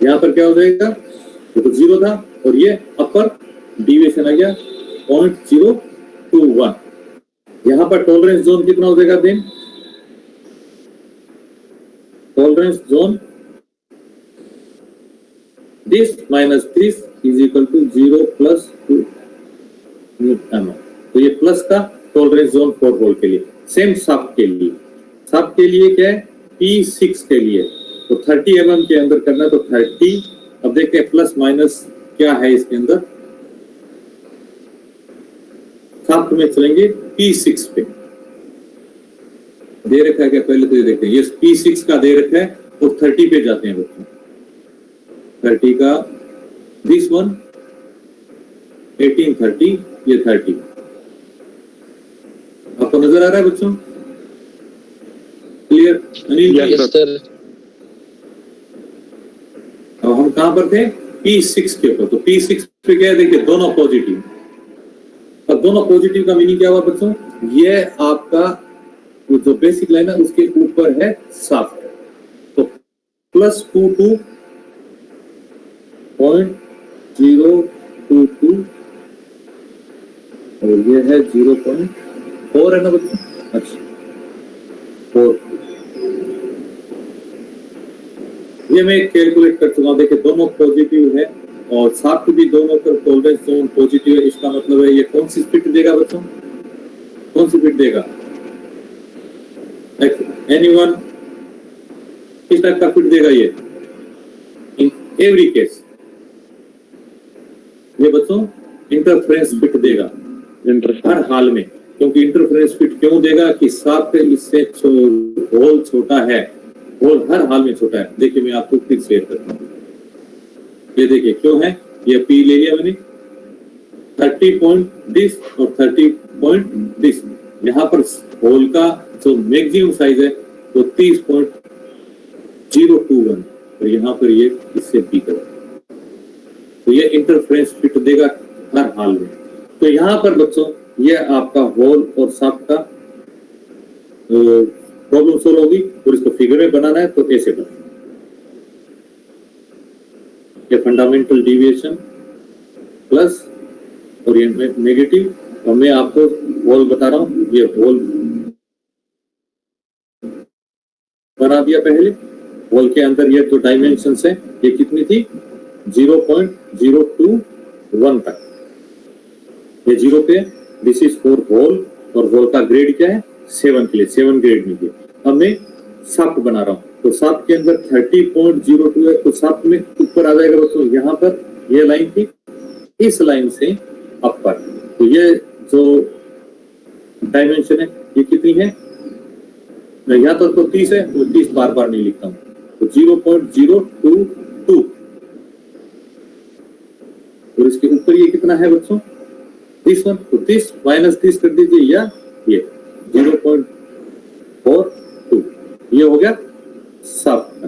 यहाँ पर क्या हो जाएगा, ये तो 0 था और ये अपर डिविएशन आ गया 0.021। यहाँ पर टॉलरेंस जोन कितना हो जाएगा then, tolerance zone this minus this is equal to 0 plus 2 mm। तो ये प्लस का टॉलरेंस जोन 4 होल के लिए। सेम सब के लिए, सब के लिए क्या है P6 के लिए, तो 30 mm के अंदर करना है, तो 30 अब देखते हैं प्लस माइनस क्या है इसके अंदर। साथ में चलेंगे P6 पे, दे रखा है क्या पहले तो ये देखते हैं। ये P6 का दे रखा है और 30 पे जाते हैं बच्चों। 30 का दिस वन 1830, ये 30 आपको नजर आ रहा है बच्चों? क्लियर अनिल? Yes sir. अब हम कहां पर थे? P6 के ऊपर। तो P6 पे क्या है देखिए, दोनों पॉजिटिव। अब दोनों पॉजिटिव का मीनिंग क्या हुआ बच्चों? ये आपका जो बेसिक लाइन है उसके ऊपर है साफ। तो +22.022 और ये है 0.4 है ना बच्चों? अच्छा 4। ये मैं कैलकुलेट कर चुका हूं। देखिए दोनों पॉजिटिव है और साथ भी दोनों पर टॉलरेंस जोन पॉजिटिव है। इसका मतलब है ये कौन सी फिट देगा बच्चों? कौन सी फिट देगा? एनीवन किस टाइप का फिट देगा ये? इन एवरी केस ये बच्चों इंटरफेरेंस फिट देगा हर हाल में। क्योंकि इंटरफेरेंस फिट क्यों देगा? कि साथ इससे होल छोटा है, होल हर हाल में छोटा है। देखिए मैं आपको फिर शेयर करता हूँ। ये देखिए क्यों है, ये P ले लिया मैंने 30 पॉइंट दिस और 30 पॉइंट दिस। यहाँ पर होल का जो मैक्सिमम साइज है वो 30.021 और यहाँ पर ये इससे बिगर है। तो ये इंटरफेरेंस फिट देगा हर हाल में। तो यहाँ पर बच्चों ये आपका होल और साफ्ट का प्रॉब्लम सोल्व होगी और इसको फिगर में बनाना है तो ऐसे बनाना। ये फंडामेंटल डिविएशन प्लस और ये नेगेटिव। और मैं आपको होल बता रहा हूं, ये होल बना दिया पहले। होल के अंदर ये जो डायमेंशंस है ये कितनी थी? 0.021 तक। ये 0 पे, दिस इज फॉर होल और होल का ग्रेड क्या है? 7 के लिए, 7 ग्रेड में दिया। अब मैं साफ्ट बना रहा हूं तो साफ्ट के अंदर 30.02 है तो साफ्ट में ऊपर आ जाएगा बच्चों। यहाँ पर ये लाइन थी, इस लाइन से अपर। तो ये जो डायमेंशन है ये कितनी है? यहाँ तक तो 30 है, तो 30 बार बार नहीं लिखता हूँ। तो 0.022 और इसके ऊपर ये कितना है बच्चों? This one. तो 30 माइनस 30 कर दीजिए या ये 0.42 ये हो गया साफ्ट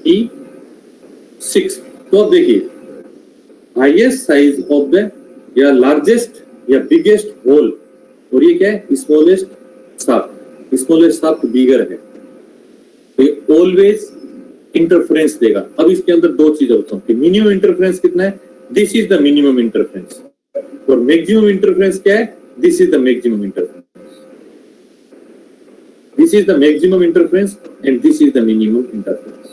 E6। तो अब देखिए हाईएस्ट साइज ऑफ द या लार्जेस्ट या बिगेस्ट होल और ये क्या है? Smallest shaft. Smallest shaft bigger है तो ये ऑलवेज इंटरफेरेंस देगा। अब इसके अंदर दो चीजें बच्चों कि मिनिमम इंटरफेरेंस कितना है? This is the minimum interference. और मैक्सिमम इंटरफेरेंस क्या है? This is the maximum interference. This is the maximum interference and this is the minimum interference.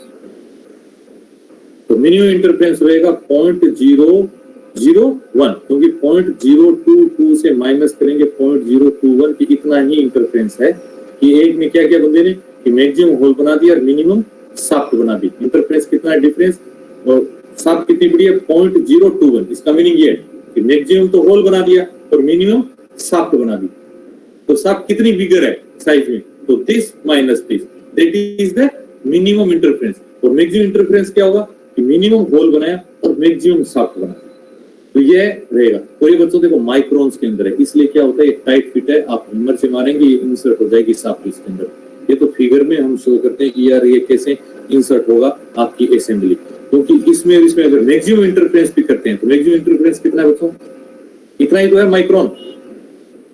तो मिनिमम इंटरफेरेंस रहेगा 0.001 क्योंकि 0.022 से माइनस करेंगे 0.021 की इतना ही इंटरफेरेंस है कि एक में क्या क्या बंदे ने कि मैक्सिमम होल बना दिया और मिनिमम साफ्ट बना दी। इंटरफेरेंस कितना है डिफरेंस और साफ्ट कितनी बड़ी है? 0.021। इसका मीनिंग ये है कि मैक्सिमम तो होल बना दिया और मिनिमम साफ्ट बना दी। तो साफ्ट कितनी बिगर है साइज में? तो this minus this, that is the minimum interference. और मैक्सिमम इंटरफेरेंस क्या होगा कि मिनिमम होल बनाया और मैक्सिमम साफ्ट बनाया। तो ये रहेगा। तो ये बच्चों देखो माइक्रोन्स के अंदर है, इसलिए क्या होता है? टाइट फिट है, आप हिम्मत से मारेंगे ये इंसर्ट हो जाएगी साफ्ट इसके अंदर। ये तो फिगर में हम शो करते हैं कि यार ये कैसे इंसर्ट होगा आपकी असेंबली, क्योंकि इसमें अगर मैक्सिमम इंटरफेरेंस भी करते हैं तो मैक्सिमम इंटरफेरेंस कितना है बच्चों? इतना ही तो है माइक्रोन।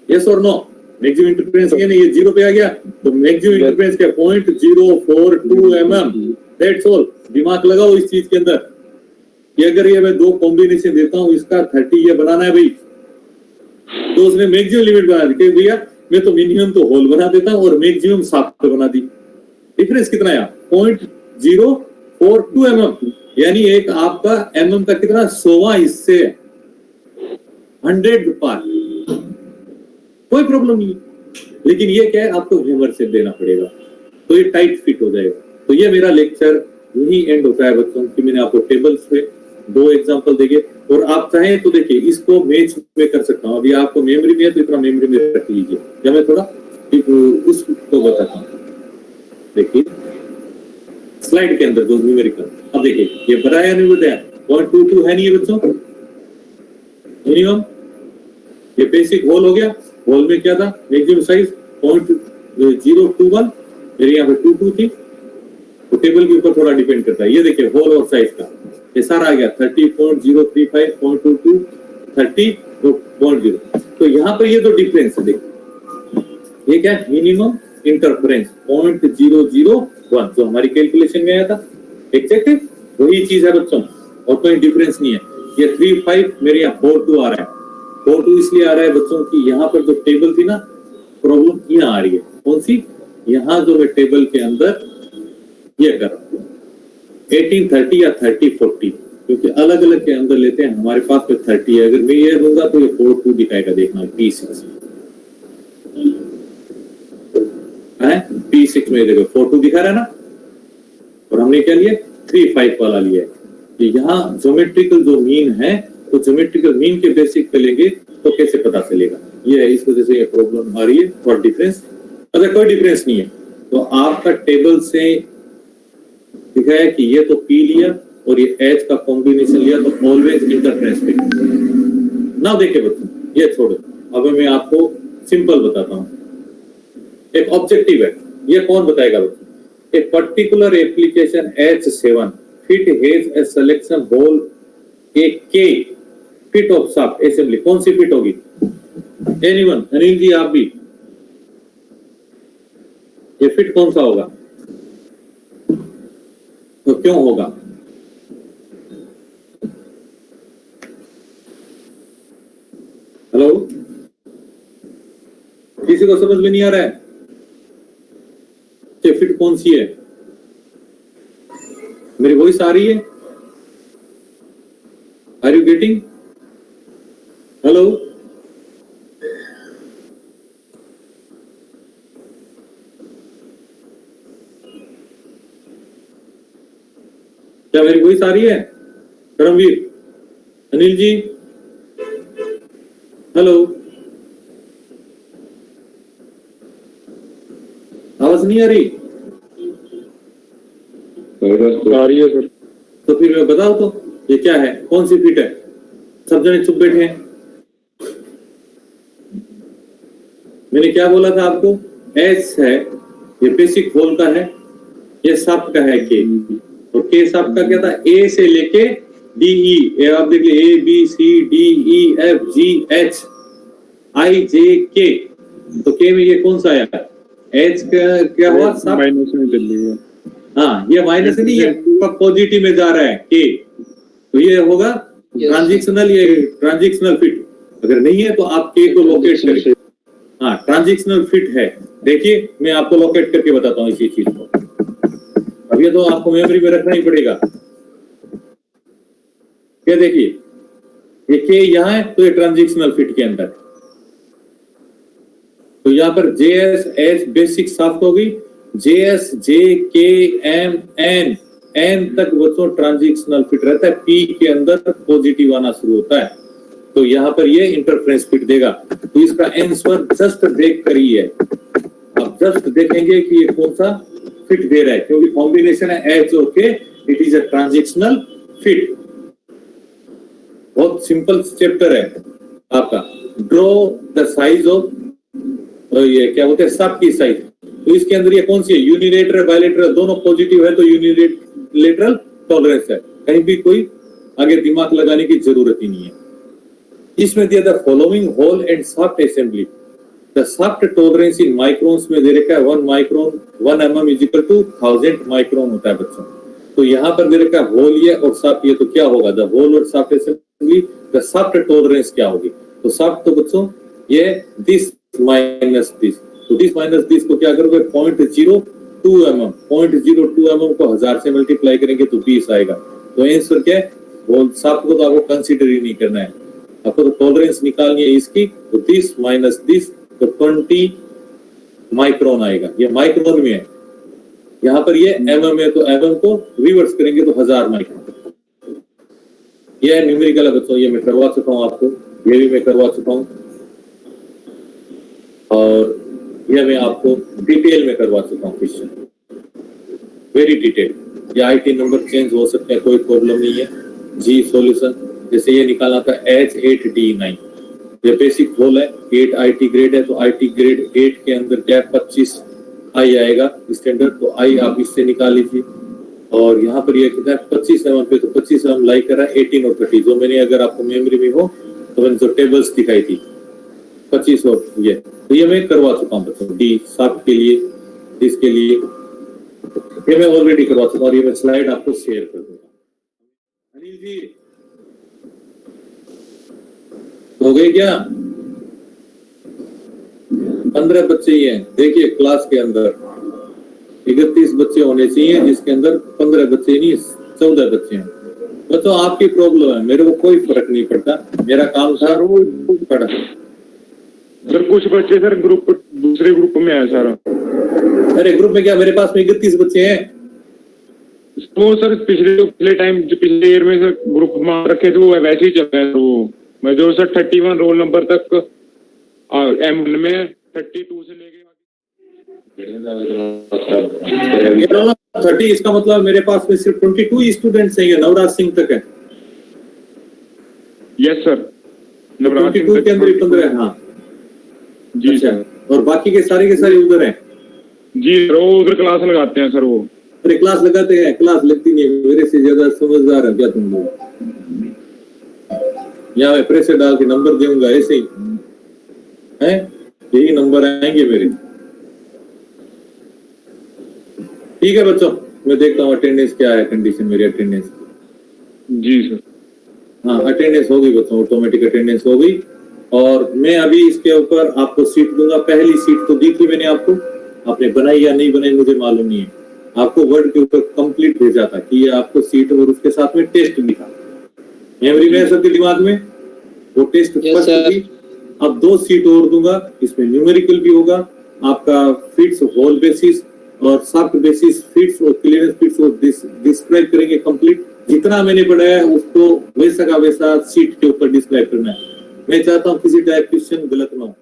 यस और नो? मैक्सिमम इंटरफेरेंस ये नहीं, ये 0 पे आ गया तो मैक्सिमम इंटरफेरेंस क्या? 0.042 mm। That's all. दिमाग लगाओ इस चीज के अंदर कि अगर ये मैं दो कॉम्बिनेशन देता हूं, इसका 30 ये बनाना है भाई, तो उसने मैक्सिमम लिमिट बना दी कि भैया मैं तो मिनिमम तो होल बना देता हूं और मैक्सिमम साफ्ट बना दी। डिफरेंस कितना है? 0.042 mm। यानी एक आपका mm का कितना? 100वां हिस्से, 100 पार्ट। कोई प्रॉब्लम नहीं। लेकिन ये क्या है? आपको हैमर से देना पड़ेगा तो ये टाइट फिट हो जाएगा। तो ये मेरा लेक्चर यही एंड होता है बच्चों कि मैंने आपको टेबल्स पे 2 एग्जांपल देंगे और आप चाहें तो देखिए इसको मैच में कर सकता हूँ। अभी आपको मेमोरी में है तो इतना मेमोरी में रख लीजिए, या मैं थोड़ा उसको बताता हूँ। देखिए स्लाइड के अंदर जो न्यूमेरिकल, अब देखिए ये बताया नहीं बताया, 0.22 है नहीं ये बच्चों मिनिमम। ये बेसिक होल हो गया, होल में क्या था मैक्सिमम साइज 0.021, मेरे यहाँ पे 22 थी, तो टेबल के ऊपर थोड़ा डिपेंड करता है। ये देखिए होल और साइज का ये सारा आ गया 30.035, 0.22, 30.0। तो यहाँ पर ये तो डिफरेंस है, देखिए ये क्या मिनिमम इंटरफेरेंस 0.001 जो हमारी कैलकुलेशन में आया था, एग्जैक्ट वही चीज है बच्चों, और कोई डिफरेंस नहीं है। ये 35 मेरे यहाँ 42 आ रहा है, 42 इसलिए आ रहा है बच्चों की यहाँ पर जो टेबल थी ना, प्रॉब्लम यहाँ आ रही है। कौन सी? यहाँ जो मैं टेबल के अंदर ये कर रहा हूँ 1830 या 3040, क्योंकि अलग अलग के अंदर लेते हैं। हमारे पास में 30 है, अगर मैं ये दूंगा तो ये 42 दिखाएगा, देखना P6 है, P6 में देखो 42 दिखा रहा है ना, और हमने क्या लिया 35 वाला लिया है। कि यहाँ ज्योमेट्रिकल जो मीन है, तो ज्योमेट्रिकल मीन के बेसिक पे लेंगे तो कैसे पता चलेगा, ये है, इस वजह से ये प्रॉब्लम आ रही है। और डिफरेंस, अगर कोई डिफरेंस नहीं है तो आपका टेबल से दिखाया कि ये तो P लिया और ये H का कॉम्बिनेशन लिया, तो ऑलवेज इंटरफेरेंस पे। ना देखे बच्चों, ये छोड़ो, अब मैं आपको सिंपल बताता हूँ। एक ऑब्जेक्टिव है, ये कौन बताएगा बच्चों? A particular application H7 fit has a selection hole a K fit of shaft assembly, कौन सी फिट होगी? Anyone? अनिल जी आप भी, ये फिट कौन सा होगा? तो क्यों होगा? हेलो, किसी को समझ में नहीं आ रहा है कि फिट कौन सी है? मेरी वॉइस आ रही है? Are you getting? हेलो, क्या मेरी वॉइस आ रही है? करमवीर, अनिल जी, हेलो, आवाज नहीं आ रही? आ रही है सर। तो फिर मैं बताओ तो ये क्या है, कौन सी फिट है? सब जने चुप बैठे हैं। मैंने क्या बोला था आपको? एस है, ये बेसिक होल का है, ये शाफ्ट का है के, और के शाफ्ट का क्या था? ए से लेके डीई, ये आप देखिए A B C D E F G H I J K, तो के में ये कौन सा आया? एच का क्या हुआ? माइनस में चल रही है। हाँ, ये माइनस नहीं, ये पॉजिटिव में जा रहा है के, तो ये होगा ट्रांजिशनल, ये ट्रांजिशनल फिट। अगर नहीं है तो आप के को लोकेट करें। हाँ, ट्रांजिशनल फिट है। देखिए मैं आपको लोकेट करके बताता हूँ इसी चीज को। अब ये तो आपको मेमोरी में रखना ही पड़ेगा। क्या देखिए, ये के यहाँ है तो ये ट्रांजिशनल फिट के अंदर है। तो यहाँ पर JS H बेसिक शाफ्ट हो गई, JS J K M N N तक बच्चों ट्रांजिशनल फिट रहता है, P के अंदर पॉजिटिव आना शुरू होता है, तो यहाँ पर ये इंटरफेरेंस फिट देगा। तो इसका आंसर जस्ट ब्रेक करी है। अब जस्ट देखेंगे कि ये कौन सा फिट दे रहा है, क्योंकि कॉम्बिनेशन है H और K, it is a transitional fit. बहुत सिंपल चैप्टर है आपका। ड्रॉ द साइज ऑफ, ये क्या बोलते हैं, सब की साइज। तो इसके अंदर ये कौन सी है? यूनिलेटरल, बायलेटरल, दोनों पॉजिटिव है, तो यूनिलेटरल टॉलरेंस है। कहीं भी कोई आगे दिमाग लगाने की जरूरत ही नहीं है। इसमें दिया the following hole and shaft assembly. The shaft tolerance in microns में दे रखा है 1 micron 1 mm is equal to 1000 micron होता है बच्चों। तो यहाँ पर दे रखा है होल ये और शाफ्ट ये, तो क्या होगा? द होल और shaft assembly, the shaft tolerance क्या होगी? तो शाफ्ट तो बच्चों ये दिस माइनस दिस, तो दिस माइनस दिस को क्या करोगे? 0.02 mm, 0.02 mm को 1000 से मल्टीप्लाई करेंगे तो 20 आएगा। तो आंसर क्या है? होल शाफ्ट को तो आपको कंसीडर ही नहीं करना है, आपको तो टॉलरेंस निकालनी है इसकी। तो दिस माइनस दिस, तो 20 माइक्रोन आएगा। ये माइक्रोन में है, यहाँ पर ये mm है तो mm को रिवर्स करेंगे तो 1000 माइक्रोन। ये है न्यूमेरिकल है बच्चों, ये मैं करवा चुका हूँ आपको, ये भी मैं करवा चुका हूँ, और ये मैं आपको डिटेल में करवा चुका हूँ क्वेश्चन, वेरी डिटेल। ये आईटी नंबर चेंज हो सकते हैं, कोई प्रॉब्लम नहीं है। जी सॉल्यूशन जैसे ये निकाला था H8D9, ये बेसिक होल है, 8 आईटी ग्रेड है तो आईटी ग्रेड 8 के अंदर गैप 25 आई आएगा स्टैंडर्ड, तो आई आप इससे निकाल लीजिए। और यहाँ पर ये कितना है 25 mm पे, तो 25 mm लाइक कर रहा है 18 और 30, जो मैंने अगर आपको मेमोरी में हो तो मैंने जो टेबल्स दिखाई थी 25 और ये, तो ये मैं करवा चुका हूँ बच्चों डी साफ के लिए, इसके लिए ये मैं ऑलरेडी करवा चुका हूँ, और ये मैं स्लाइड आपको शेयर कर दूंगा। अनिल जी हो गए क्या? 15 बच्चे ही हैं, देखिए क्लास के अंदर 31 बच्चे होने चाहिए, जिसके अंदर 15 बच्चे नहीं 14 बच्चे हैं। बच्चों आपकी प्रॉब्लम है, मेरे को कोई फर्क नहीं पड़ता, मेरा काम था पढ़ा। सर कुछ बच्चे सर ग्रुप दूसरे ग्रुप में है सर। अरे ग्रुप में क्या, मेरे पास में 31 बच्चे हैं। वो सर पिछले टाइम जो पिछले ईयर में सर ग्रुप में रखे थे वो वैसे ही चल रहा है। वो मैं जो सर 31 रोल नंबर तक M1 में 32 से लेके 30, इसका मतलब मेरे पास में सिर्फ 22 स्टूडेंट्स हैं, नवराज सिंह तक है। यस सर, 22 के अंदर 15 हाँ जी सर। और बाकी के सारे उधर हैं। जी सर, वो उधर क्लास लगाते हैं सर। वो अरे क्लास लगाते हैं, क्लास लगती नहीं है, मेरे से ज्यादा समझदार है क्या तुम लोग? यहाँ मैं प्रेशर डाल के नंबर दूंगा ऐसे ही है, यही नंबर आएंगे मेरे। ठीक है बच्चों, मैं देखता हूँ अटेंडेंस क्या है, कंडीशन मेरी अटेंडेंस। जी सर। हाँ अटेंडेंस हो गई बच्चों, ऑटोमेटिक अटेंडेंस हो गई। और मैं अभी इसके ऊपर आपको सीट दूंगा। पहली सीट तो दी थी मैंने आपको, आपने बनाई या नहीं बनाई मुझे मालूम नहीं है। आपको वर्ड के ऊपर कंप्लीट भेजा था कि ये आपको सीट और उसके साथ में टेस्ट भी था, मेमोरी में सबके दिमाग में वो टेस्ट फर्स्ट थी। अब 2 सीट और दूंगा, इसमें न्यूमेरिकल भी होगा, आपका फिट्स होल बेसिस और सॉफ्ट बेसिस फिट्स और क्लियरेंस फिट्स को डिस्क्राइब करेंगे कंप्लीट। जितना मैंने पढ़ाया है उसको वैसा का वैसा सीट के ऊपर डिस्क्राइब करना है। मैं चाहता हूँ किसी टाइप क्वेश्चन गलत ना हो।